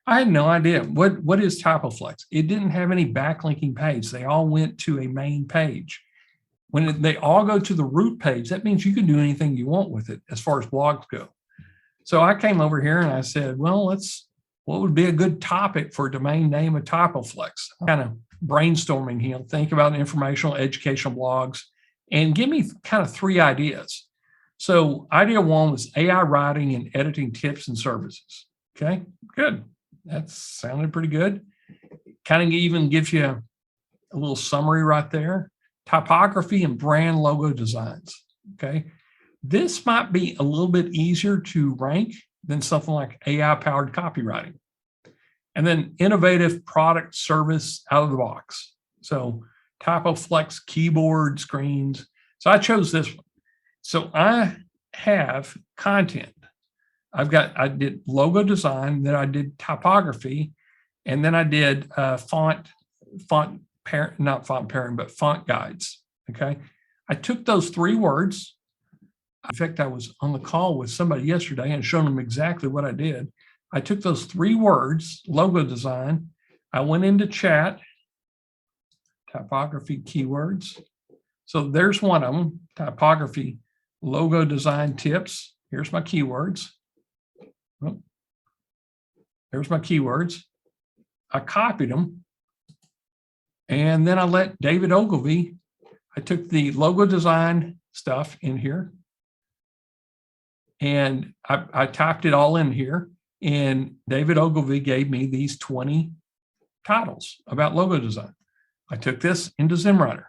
I had no idea what is TypoFlex. It didn't have any backlinking page. They all went to a main page. When they all go to the root page, that means you can do anything you want with it as far as blogs go. So I came over here and I said, well, what would be a good topic for a domain name of TypoFlex? Kind of brainstorming here, think about informational, educational blogs, and give me kind of 3 ideas. So idea 1 was AI writing and editing tips and services. Okay, good. That sounded pretty good. Kind of even gives you a little summary right there. Typography and brand logo designs. Okay, this might be a little bit easier to rank than something like AI-powered copywriting. and then innovative product service out of the box. So TypoFlex keyboard screens. So I chose this one. So I have content. I did logo design, then I did typography, and then I did font parent, not font pairing, but font guides. Okay. I took those 3 words. In fact, I was on the call with somebody yesterday and showing them exactly what I did. I took those 3 words, logo design. I went into chat, typography keywords. So there's one of them, typography logo design tips. Here's my keywords. Oh, there's my keywords. I copied them. And then I let David Ogilvy, I took the logo design stuff in here and I typed it all in here. And David Ogilvy gave me these 20 titles about logo design. I took this into ZimWriter,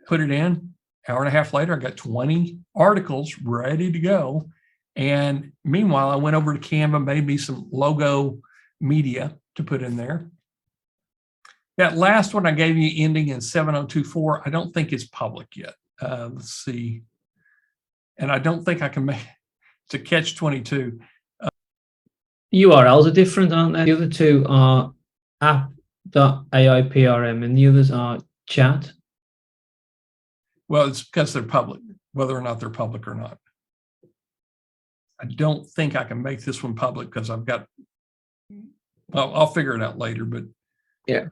put it in. Hour and a half later, I got 20 articles ready to go. And meanwhile, I went over to Canva, made me some logo media to put in there. That last one I gave you ending in 7024, I don't think is public yet. Let's see. And I don't think I can make it's a catch-22. URLs are different, aren't they? The other 2 are app.aiprm and the others are chat. Well, it's because they're public, whether or not they're public or not. I don't think I can make this one public because I've got, well, I'll figure it out later, but yeah.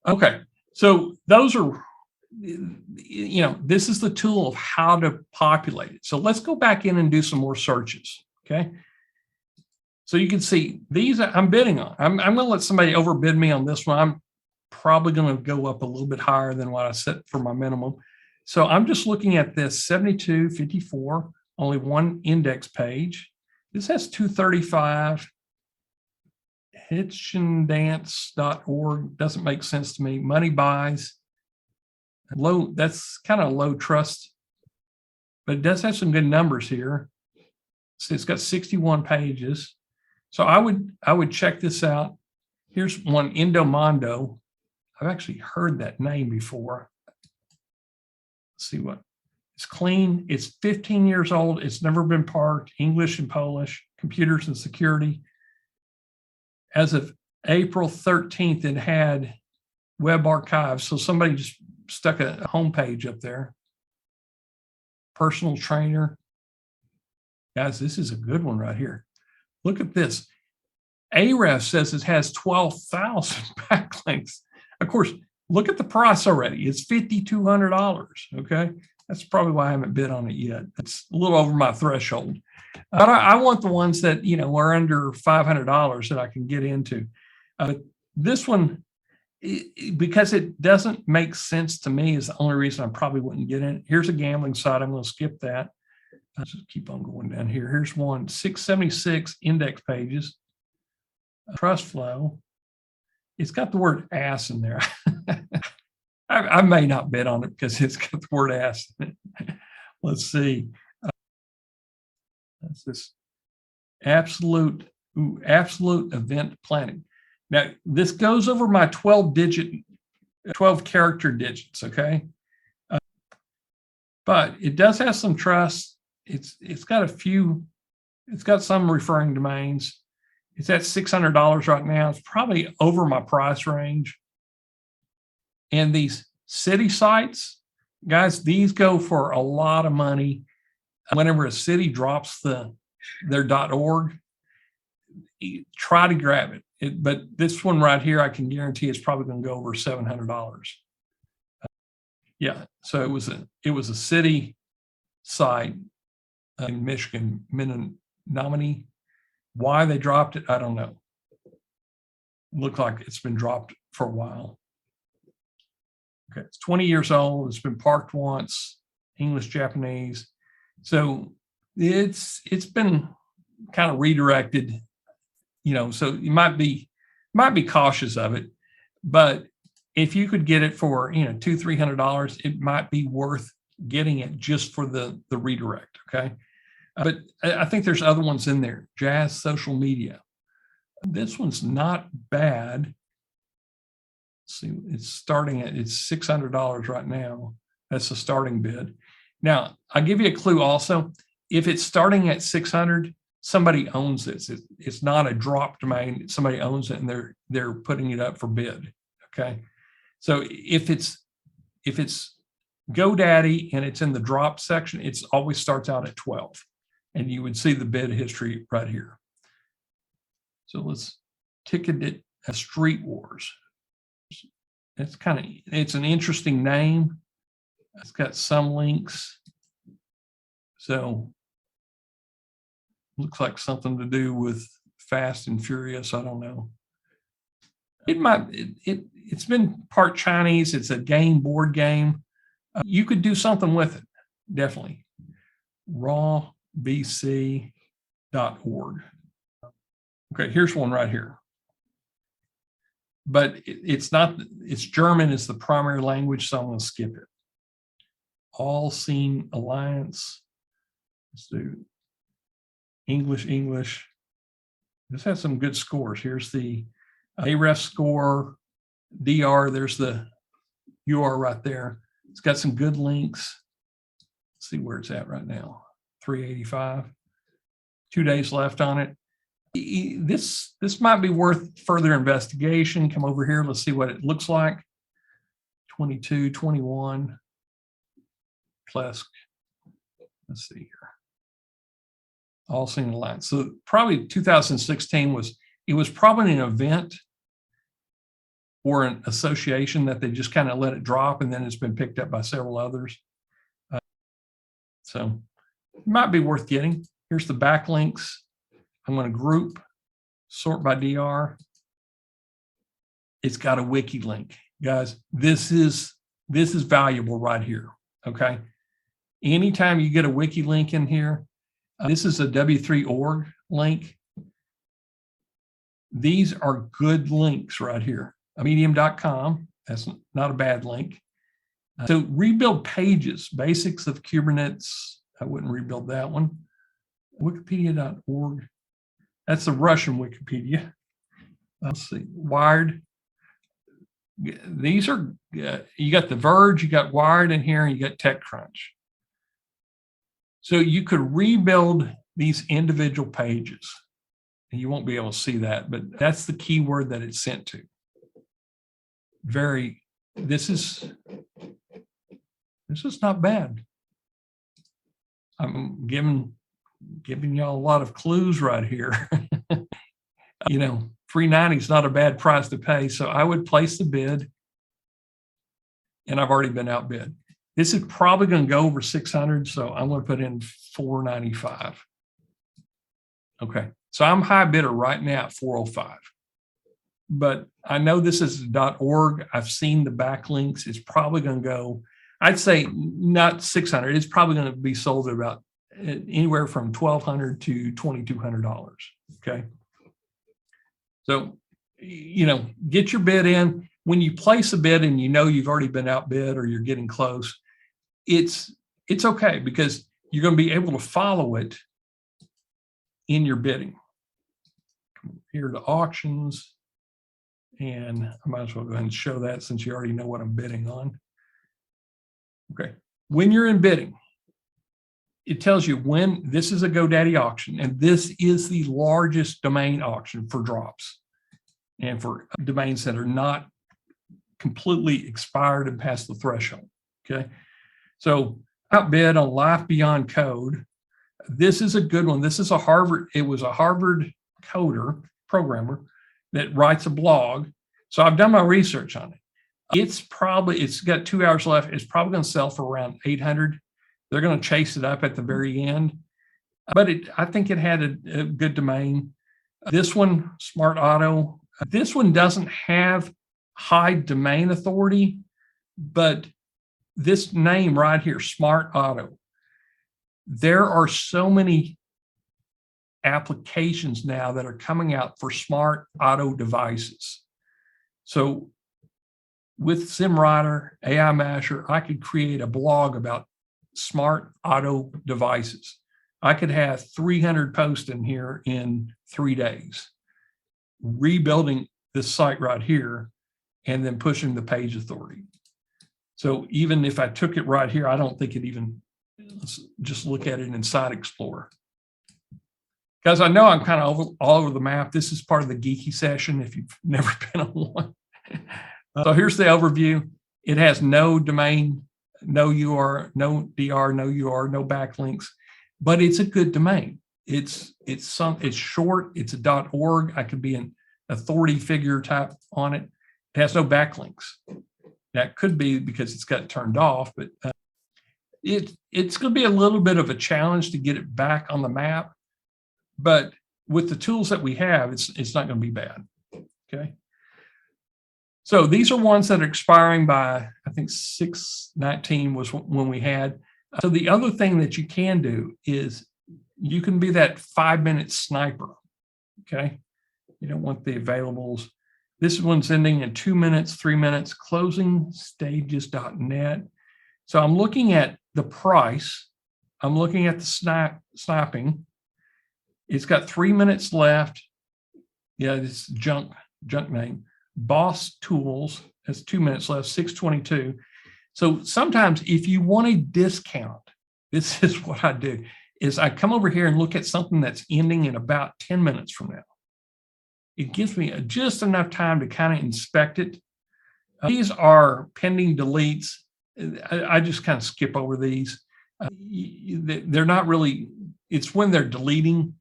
Okay. So those are, this is the tool of how to populate it. So let's go back in and do some more searches. Okay. So you can see these I'm bidding on. I'm going to let somebody overbid me on this one. I'm probably going to go up a little bit higher than what I set for my minimum. So I'm just looking at this 7254, only one index page. This has 235. Hitchandance.org doesn't make sense to me. Money buys. Low, that's kind of low trust, but it does have some good numbers here. So it's got 61 pages. So I would check this out. Here's one, Endomondo. I've actually heard that name before. Let's see what. It's clean. It's 15 years old. It's never been parked. English and Polish, computers and security. As of April 13th, it had web archives. So somebody just stuck a homepage up there. Personal trainer. Guys, this is a good one right here. Look at this. Ahrefs says it has 12,000 backlinks. Of course, look at the price already. It's $5,200. Okay. That's probably why I haven't bid on it yet. It's a little over my threshold. But I want the ones that, are under $500 that I can get into. This one, because it doesn't make sense to me, is the only reason I probably wouldn't get in. Here's a gambling site. I'm going to skip that. Let's just keep on going down here. Here's one, 676 index pages. Trust flow. It's got the word ass in there. I may not bid on it because it's got the word ass in it. Let's see. That's this absolute event planning. Now, this goes over my 12 character digits, okay? But it does have some trust. It's got some referring domains. It's at $600 right now. It's probably over my price range. And these city sites, guys, these go for a lot of money. Whenever a city drops their .org, try to grab it. But this one right here, I can guarantee it's probably going to go over $700. Yeah, so it was a city site in Michigan, Menominee. Why they dropped it, I don't know. Looked like it's been dropped for a while. Okay, it's 20 years old. It's been parked once. English, Japanese. So it's been kind of redirected, so you might be cautious of it, but if you could get it for, $200-300, it might be worth getting it just for the redirect. Okay. But I think there's other ones in there. Jazz social media. This one's not bad. Let's see, it's $600 right now. That's the starting bid. Now, I'll give you a clue also. If it's starting at 600, somebody owns this. It's not a drop domain. Somebody owns it and they're putting it up for bid. Okay. So if it's GoDaddy and it's in the drop section, it always starts out at 12. And you would see the bid history right here. So let's ticket it as Street Wars. It's an interesting name. It's got some links. So looks like something to do with Fast and Furious. I don't know. It's been part Chinese. It's a board game. You could do something with it, definitely. rawbc.org. Okay, here's one right here. But it's German is the primary language, so I'm going to skip it. All Scene Alliance. Let's do English. This has some good scores. Here's the AREF score, DR. There's the UR right there. It's got some good links. Let's see where it's at right now. 385. 2 days left on it. This might be worth further investigation. Come over here. Let's see what it looks like. 22, 21. Plesk. Let's see here. All Scene Alliance. So probably 2016 was probably an event or an association that they just kind of let it drop, and then it's been picked up by several others. So it might be worth getting. Here's the backlinks. I'm going to group, sort by DR. It's got a wiki link. Guys, this is valuable right here, okay? Anytime you get a wiki link in here, this is a W3org link. These are good links right here. Medium.com, that's not a bad link. So rebuild pages, basics of Kubernetes. I wouldn't rebuild that one. Wikipedia.org. That's the Russian Wikipedia. Let's see, Wired. These are, you got The Verge, you got Wired in here, and you got TechCrunch. So you could rebuild these individual pages. And you won't be able to see that, but that's the keyword that it's sent to. This is not bad. I'm giving y'all a lot of clues right here. You know, $390 is not a bad price to pay. So I would place the bid, and I've already been outbid. This is probably going to go over 600, so I'm going to put in 495. Okay, so I'm high bidder right now at 405. But I know this is .org. I've seen the backlinks. It's probably going to go, I'd say not 600. It's probably going to be sold at about anywhere from $1,200 to $2,200. Okay. So, you know, get your bid in. When you place a bid and you know you've already been outbid or you're getting close, it's okay because you're going to be able to follow it in your bidding. Come here to auctions, and I might as well go ahead and show that since you already know what I'm bidding on. Okay, when you're in bidding, it tells you when this is a GoDaddy auction, and this is the largest domain auction for drops and for domains that are not completely expired and past the threshold. Okay, so outbid on Life Beyond Code. This is a good one. This is a Harvard. It was a Harvard programmer that writes a blog. So I've done my research on it. It's got 2 hours left. It's probably going to sell for around 800. They're going to chase it up at the very end. But I think it had a good domain. This one, Smart Auto. This one doesn't have high domain authority, but this name right here, Smart Auto, there are so many applications now that are coming out for smart auto devices. So with SimWriter, AI Masher, I could create a blog about smart auto devices. I could have 300 posts in here in 3 days. rebuilding this site right here and then pushing the page authority. So even if I took it right here, I don't think it even, let's just look at it inside Explorer. Guys, I know I'm kind of all over the map. This is part of the geeky session if you've never been on one. So here's the overview. It has no domain, no URL, no DR, no UR, no backlinks, but it's a good domain. It's short, it's a .org. I could be an authority figure type on it. It has no backlinks. That could be because it's got turned off, but it's going to be a little bit of a challenge to get it back on the map. But with the tools that we have, it's not going to be bad. Okay. So these are ones that are expiring by, I think 6/19 was when we had. So the other thing that you can do is you can be that 5-minute sniper. Okay. You don't want the availables. This one's ending in 2 minutes, 3 minutes, closingstages.net. So I'm looking at the price. I'm looking at the sniping. It's got 3 minutes left. Yeah, this junk name. Boss Tools has 2 minutes left, 6:22. So sometimes if you want a discount, this is what I do, is I come over here and look at something that's ending in about 10 minutes from now. It gives me just enough time to kind of inspect it. These are pending deletes. I just kind of skip over these. They're not really, it's when they're deleting.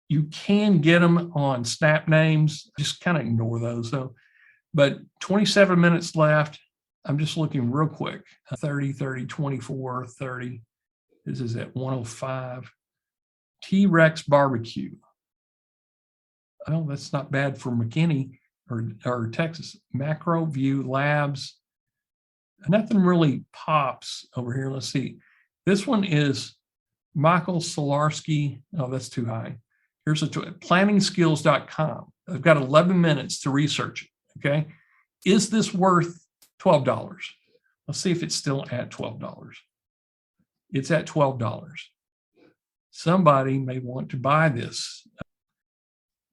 You can get them on snap names, just kind of ignore those though. But 27 minutes left. I'm just looking real quick. 30, 24, 30. This is at 105. T-Rex Barbecue. Oh, that's not bad for McKinney or Texas. Macro View Labs. Nothing really pops over here. Let's see. This one is Michael Solarski. Oh, that's too high. Here's planningskills.com. I've got 11 minutes to research it. Okay. Is this worth $12? Let's see if it's still at $12. It's at $12. Somebody may want to buy this.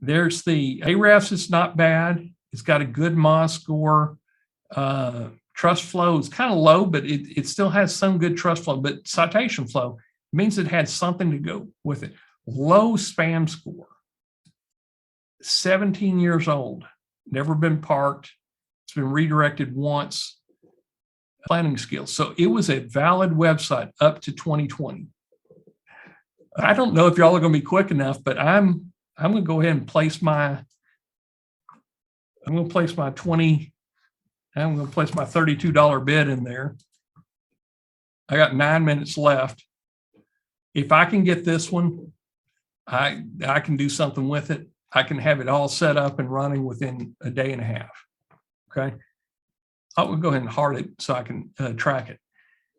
There's the Ahrefs. It's not bad. It's got a good MOS score. Trust flow is kind of low, but it still has some good trust flow. But citation flow means it had something to go with it. Low spam score. 17 years old. Never been parked. It's been redirected once. Planning skills. So it was a valid website up to 2020. I don't know if y'all are going to be quick enough, but I'm going to go ahead and place my $32 bid in there. I got 9 minutes left. If I can get this one, I can do something with it. I can have it all set up and running within a day and a half. Okay. I will go ahead and heart it so I can track it.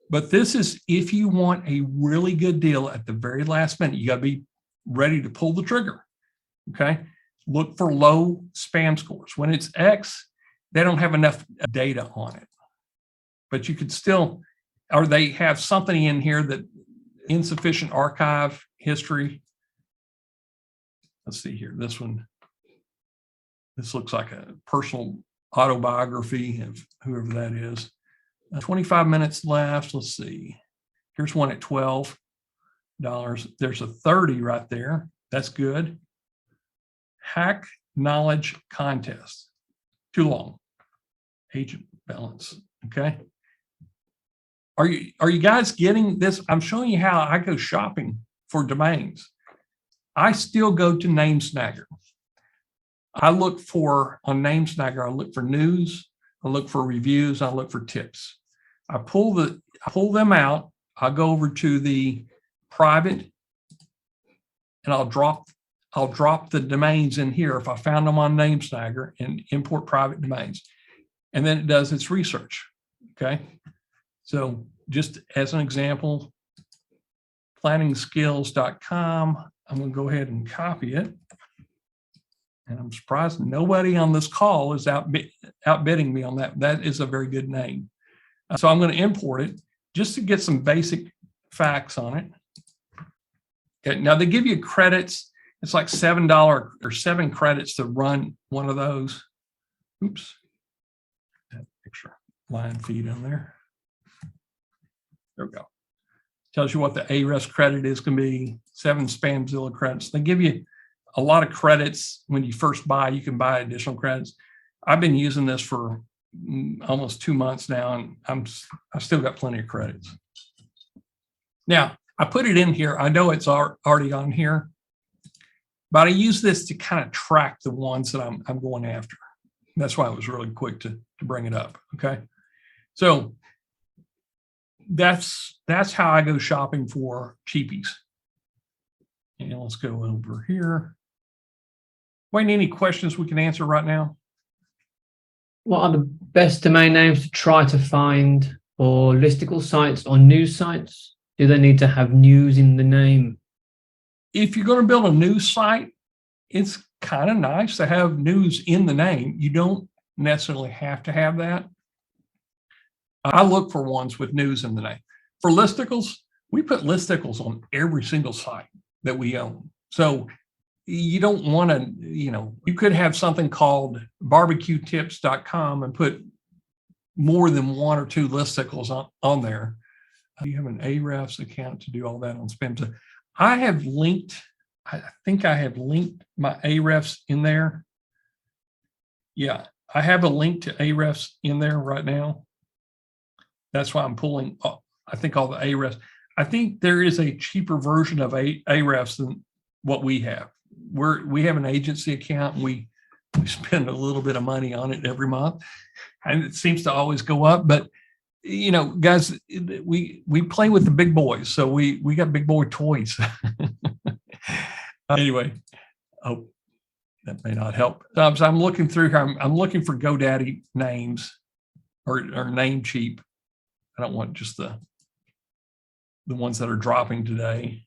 But this is if you want a really good deal at the very last minute, you got to be ready to pull the trigger. Okay. Look for low spam scores. When it's X, they don't have enough data on it. But you could still, or they have something in here that insufficient archive history. Let's see here. This one. This looks like a personal autobiography of whoever that is. 25 minutes left. Let's see. Here's one at $12. There's a 30 right there. That's good. Hack knowledge contest. Too long. Agent balance. Okay. Are you guys getting this? I'm showing you how I go shopping for domains. I still go to NameSnagger. I look for, on NameSnagger, I look for news, I look for reviews, I look for tips. I pull them out, I'll go over to the private, and I'll drop the domains in here if I found them on NameSnagger and import private domains. And then it does its research. Okay. So just as an example, planningskills.com, I'm going to go ahead and copy it. And I'm surprised nobody on this call is outbidding me on that. That is a very good name. So I'm going to import it just to get some basic facts on it. Okay, now they give you credits. It's like $7 or 7 credits to run one of those. Oops. That extra line feed in there. There we go. Tells you what the ARES credit is going to be, 7 Spamzilla credits. They give you a lot of credits when you first buy. You can buy additional credits. I've been using this for almost 2 months now, and I've still got plenty of credits. Now, I put it in here. I know it's already on here, but I use this to kind of track the ones that I'm going after. That's why it was really quick to bring it up. Okay. So that's how I go shopping for cheapies. And let's go over here. Wayne, any questions we can answer right now? What are the best domain names to try to find for listicle sites or news sites? Do they need to have news in the name? If you're going to build a news site, it's kind of nice to have news in the name. You don't necessarily have to have that. I look for ones with news in the name. For listicles, we put listicles on every single site that we own. So you don't want to, you could have something called barbecuetips.com and put more than 1 or 2 listicles on there. You have an Ahrefs account to do all that on Spamzilla. I think I have linked my Ahrefs in there. Yeah, I have a link to Ahrefs in there right now. That's why I'm pulling, I think, all the Ahrefs. I think there is a cheaper version of Ahrefs than what we have. We have an agency account, and we spend a little bit of money on it every month, and it seems to always go up. But guys, we play with the big boys, so we got big boy toys. Anyway, oh, that may not help. So I'm looking through here. I'm looking for GoDaddy names or Namecheap. I don't want just the ones that are dropping today.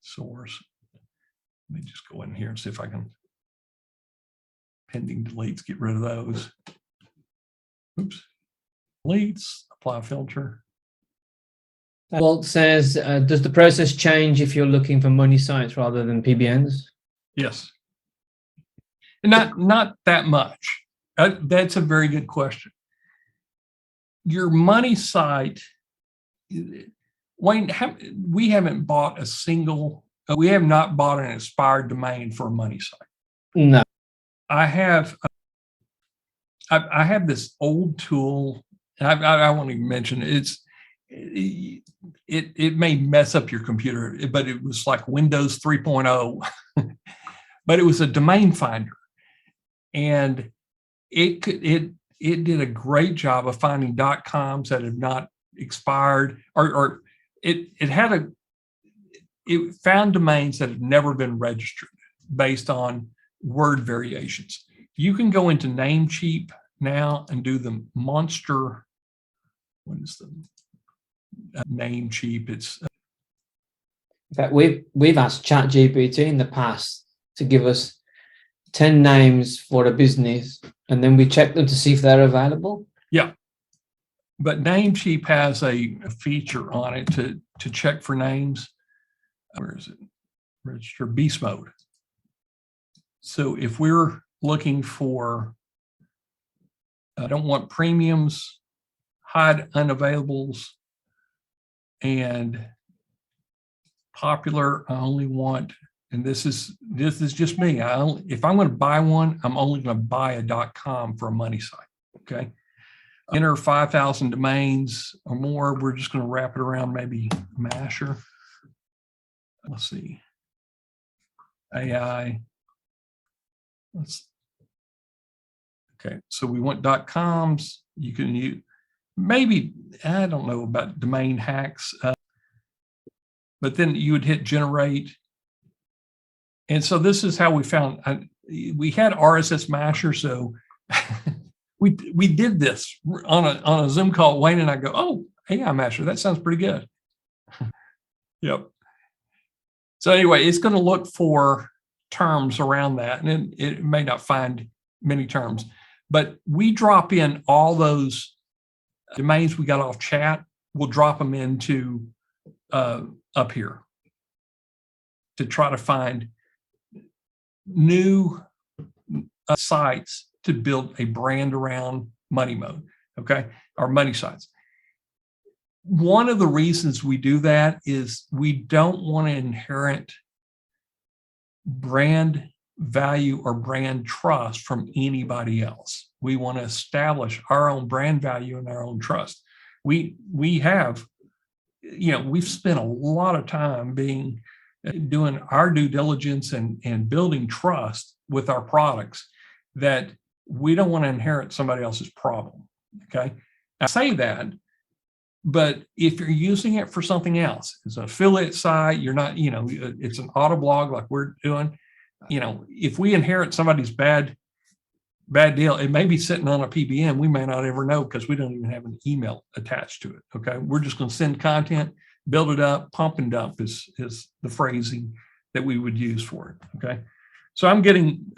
Source. Let me just go in here and see if I can pending deletes, get rid of those. Oops. Deletes, apply filter. Walt says, does the process change if you're looking for money sites rather than PBNs? Yes. Not that much. That's a very good question. Your money site, Wayne, we haven't bought a single, we have not bought an expired domain for a money site. No. I have this old tool. I won't even mention it. It may mess up your computer, but it was like Windows 3.0, but it was a domain finder, and it did a great job of finding .coms that have not expired, or it found domains that have never been registered based on word variations. You can go into Namecheap now and do the monster. What is the Namecheap? It's in fact, we've asked ChatGPT in the past to give us 10 names for a business, and then we check them to see if they're available. Yeah, but Namecheap has a feature on it to check for names. Where is it? Register beast mode. So if we're looking for, I don't want premiums, hide unavailables, and popular, I only want, and this is just me. If I'm going to buy one, I'm only going to buy a .com for a money site. Okay. Enter 5,000 domains or more. We're just going to wrap it around maybe Masher. Let's see. AI. Okay. So we want .coms. You can use, maybe, I don't know about domain hacks, but then you would hit generate. And so this is how we found, we had RSS Masher. So we did this on a Zoom call. Wayne and I go, oh, AI Masher, that sounds pretty good. Yep. So anyway, it's going to look for terms around that, and it may not find many terms, but we drop in all those domains we got off chat. We'll drop them into up here to try to find new sites to build a brand around money mode, okay, or money sites. One of the reasons we do that is we don't want to inherit brand value or brand trust from anybody else. We want to establish our own brand value and our own trust. We have, we've spent a lot of time doing our due diligence and building trust with our products that we don't want to inherit somebody else's problem. Okay. I say that, but if you're using it for something else, it's an affiliate site, you're not, it's an auto blog like we're doing, if we inherit somebody's bad deal, it may be sitting on a PBM. We may not ever know because we don't even have an email attached to it. Okay. We're just going to send content, build it up, pump and dump is the phrasing that we would use for it. Okay. So I'm getting,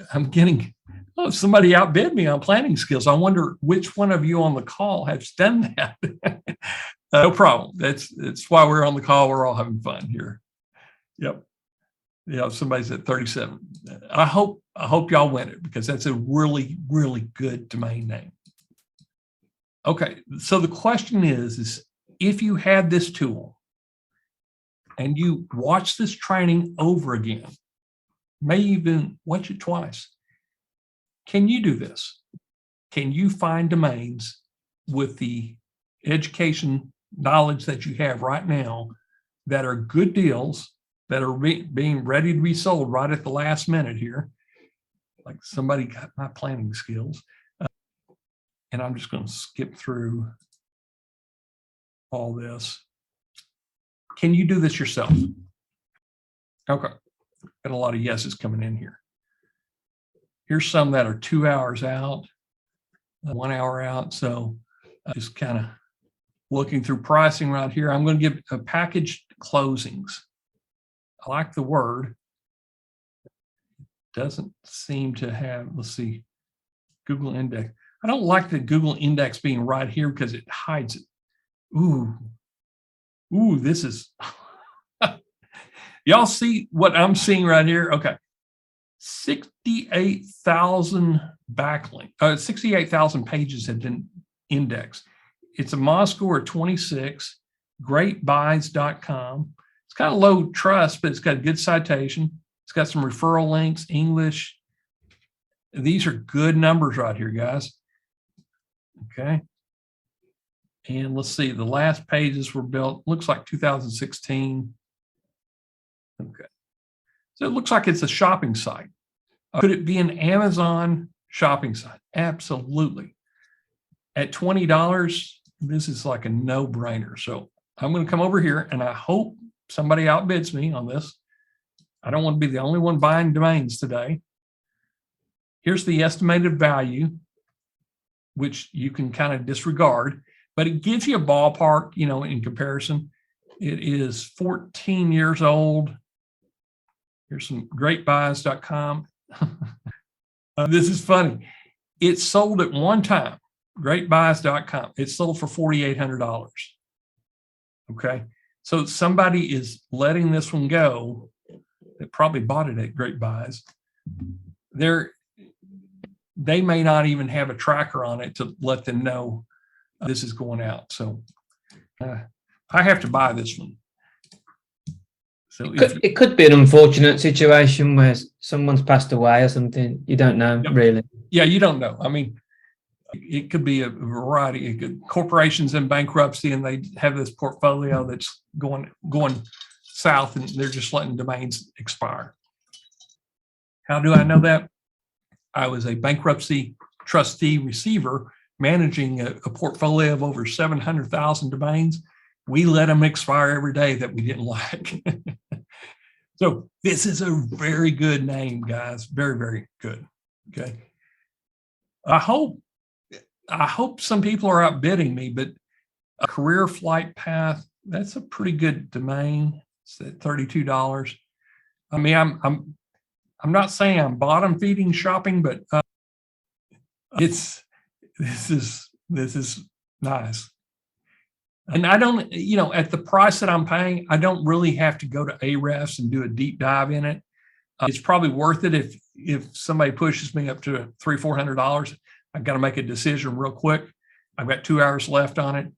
somebody outbid me on planning skills. I wonder which one of you on the call has done that. No problem. That's why we're on the call. We're all having fun here. Yep. Yeah, somebody's at 37. I hope y'all win it because that's a really, really good domain name. Okay, so the question is if you had this tool and you watch this training over again, may even watch it twice, can you do this? Can you find domains with the education knowledge that you have right now that are good deals, that are being ready to be sold right at the last minute here? Like somebody got my planning skills. And I'm just going to skip through all this. Can you do this yourself? Okay. Got a lot of yeses coming in here. Here's some that are 2 hours out, 1 hour out. So just kind of looking through pricing right here. I'm going to give a packaged closings. I like the word. Doesn't seem to have, let's see, Google Index. I don't like the Google Index being right here because it hides it. Ooh, this is, y'all see what I'm seeing right here? Okay. 68,000 backlink, 68,000 pages have been indexed. It's a MOS score of 26, greatbuys.com. It's kind of low trust, but it's got a good citation. It's got some referral links, English. These are good numbers right here, guys. Okay. And let's see, the last pages were built, looks like 2016. Okay. So it looks like it's a shopping site. Could it be an Amazon shopping site? Absolutely. At $20, this is like a no-brainer. So I'm going to come over here and I hope somebody outbids me on this. I don't want to be the only one buying domains today. Here's the estimated value, which you can kind of disregard, but it gives you a ballpark, in comparison. It is 14 years old. Here's some greatbuys.com. This is funny. It sold at one time, greatbuys.com. It sold for $4,800. Okay. So somebody is letting this one go that probably bought it at Great Buys. They may not even have a tracker on it to let them know this is going out. So I have to buy this one. So it could be an unfortunate situation where someone's passed away or something. You don't know, really. Yeah, you don't know. I mean, it could be a variety. Corporations in bankruptcy and they have this portfolio that's going south and they're just letting domains expire. How do I know that? I was a bankruptcy trustee receiver managing a portfolio of over 700,000 domains. We let them expire every day that we didn't like. So this is a very good name, guys. Very, very good. Okay. I hope some people are outbidding me, but a career flight path, that's a pretty good domain. It's at $32. I mean, I'm not saying I'm bottom feeding shopping, but this is nice. And I don't, at the price that I'm paying, I don't really have to go to Ahrefs and do a deep dive in it. It's probably worth it if somebody pushes me up to $300-400. I've got to make a decision real quick. I've got 2 hours left on it.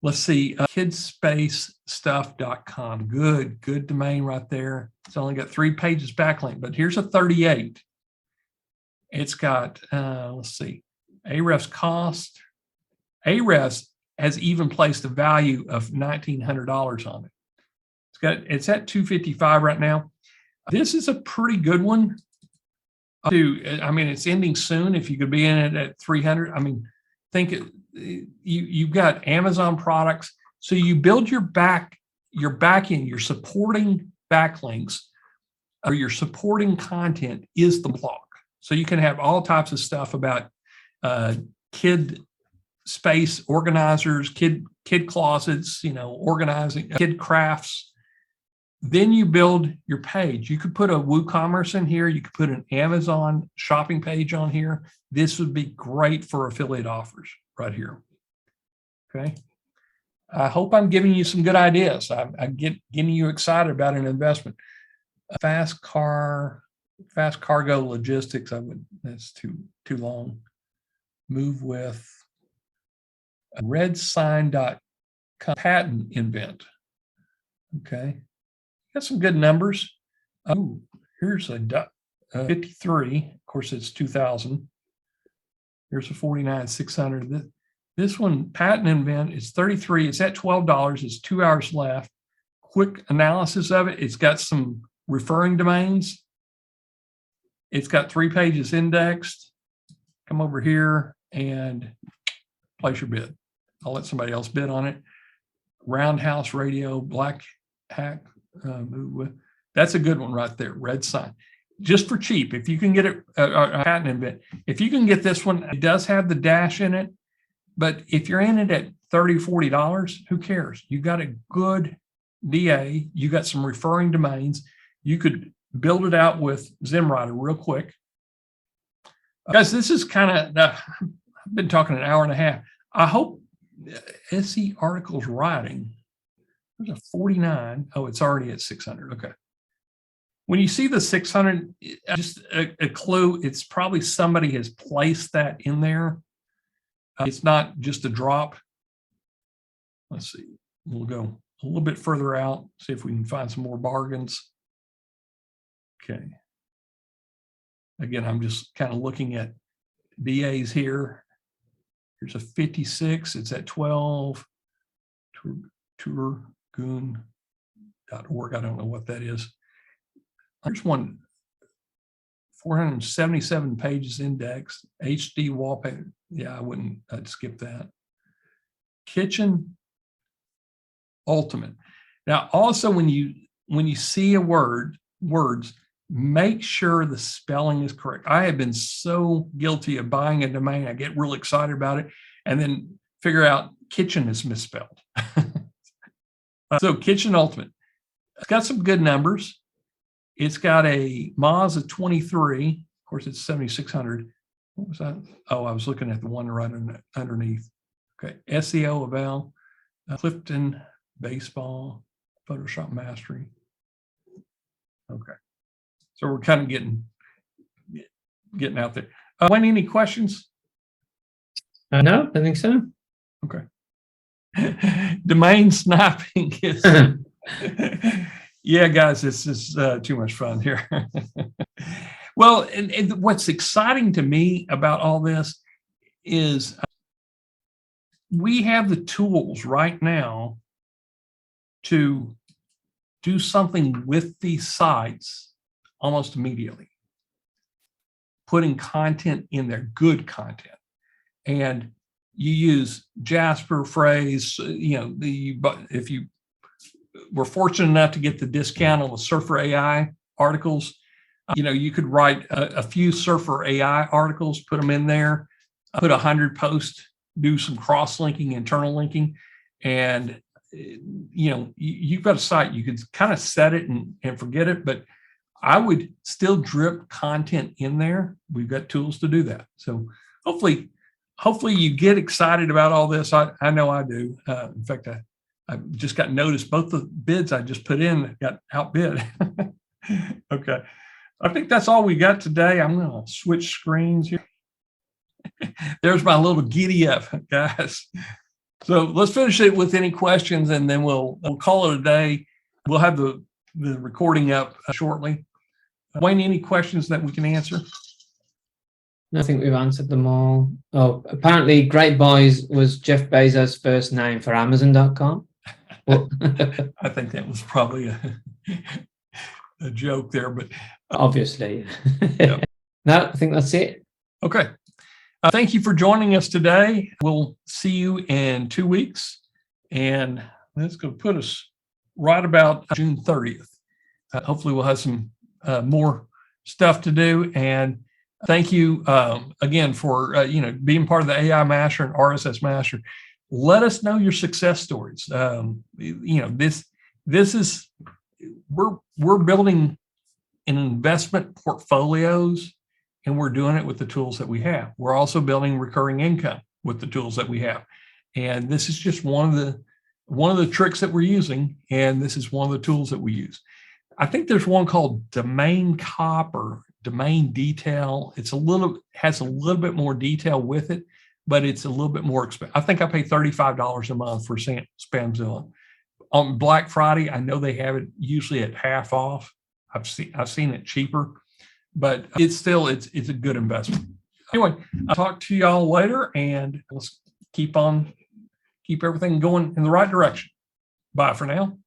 Let's see, kidspacesstuff.com. Good domain right there. It's only got 3 pages backlink, but here's a 38. It's got, let's see, Ahrefs cost. Ahrefs has even placed a value of $1,900 on it. It's at $255 right now. This is a pretty good one. I mean, it's ending soon. If you could be in it at 300, I mean, you've got Amazon products. So you build your back end, your supporting backlinks or your supporting content is the blog. So you can have all types of stuff about kid space organizers, kid closets, organizing, kid crafts. Then you build your page. You could put a WooCommerce in here. You could put an Amazon shopping page on here. This would be great for affiliate offers right here. Okay. I hope I'm giving you some good ideas. I'm getting you excited about an investment. Fast cargo logistics. That's too long. Move with redsign.com patent invent. Okay. Got some good numbers. Oh, here's a 53. Of course, it's 2000. Here's a 49,600. This one, patent invent, is 33. It's at $12. It's 2 hours left. Quick analysis of it. It's got some referring domains. It's got 3 pages indexed. Come over here and place your bid. I'll let somebody else bid on it. Roundhouse Radio, Black Hack. That's a good one right there. Red Sign, just for cheap. If you can get it, a patent invent. If you can get this one, it does have the dash in it. But if you're in it at $30-40, who cares? You got a good DA. You got some referring domains. You could build it out with ZimWriter real quick. Guys, this is kind of, I've been talking an hour and a half. I hope SE Articles Writing. There's a 49. Oh, it's already at 600. Okay. When you see the 600, just a clue, it's probably somebody has placed that in there. It's not just a drop. Let's see. We'll go a little bit further out, see if we can find some more bargains. Okay. Again, I'm just kind of looking at DAs here. Here's a 56. It's at 12. Turgoon.org. I don't know what that is. There's one, 477 pages indexed, HD wallpaper. Yeah, I'd skip that. Kitchen Ultimate. Now, also when you see a words, make sure the spelling is correct. I have been so guilty of buying a domain. I get real excited about it and then figure out kitchen is misspelled. So Kitchen Ultimate. It's got some good numbers. It's got a Moz of 23. Of course, it's 7,600. What was that? Oh, I was looking at the one right underneath. Okay. SEO Eval, Clifton Baseball, Photoshop Mastery. Okay. So we're kind of getting out there. Wayne, any questions? No, I think so. Okay. Domain sniping is, yeah, guys, this is too much fun here. Well, and what's exciting to me about all this is we have the tools right now to do something with these sites almost immediately. Putting content in there, good content. And you use Jasper, Phrase, if you were fortunate enough to get the discount on the Surfer AI articles, you could write a few Surfer AI articles, put them in there, put 100 posts, do some cross-linking, internal linking, and you've got a site. You could kind of set it and forget it, but I would still drip content in there. We've got tools to do that. So hopefully you get excited about all this. I know I do. In fact, I just got noticed both the bids I just put in got outbid. Okay. I think that's all we got today. I'm going to switch screens here. There's my little giddy up, guys. So let's finish it with any questions, and then we'll call it a day. We'll have the recording up shortly. Wayne, any questions that we can answer? I think we've answered them all. Oh, apparently Great Boys was Jeff Bezos' first name for Amazon.com. I think that was probably a joke there, but obviously. Yep. No, I think that's it. Okay. Thank you for joining us today. We'll see you in 2 weeks, and that's going to put us right about June 30th. Hopefully we'll have some more stuff to do. And thank you again for being part of the AI Master and RSS Master. Let us know your success stories. This is we're building an investment portfolios, and we're doing it with the tools that we have. We're also building recurring income with the tools that we have. And this is just one of the tricks that we're using, and this is one of the tools that we use. I think there's one called Domain Cop or Domain Detail. Has a little bit more detail with it, but it's a little bit more expensive. I think I pay $35 a month for Spamzilla. On Black Friday, I know they have it usually at half off. I've seen it cheaper, but it's a good investment. Anyway, I'll talk to y'all later, and let's keep everything going in the right direction. Bye for now.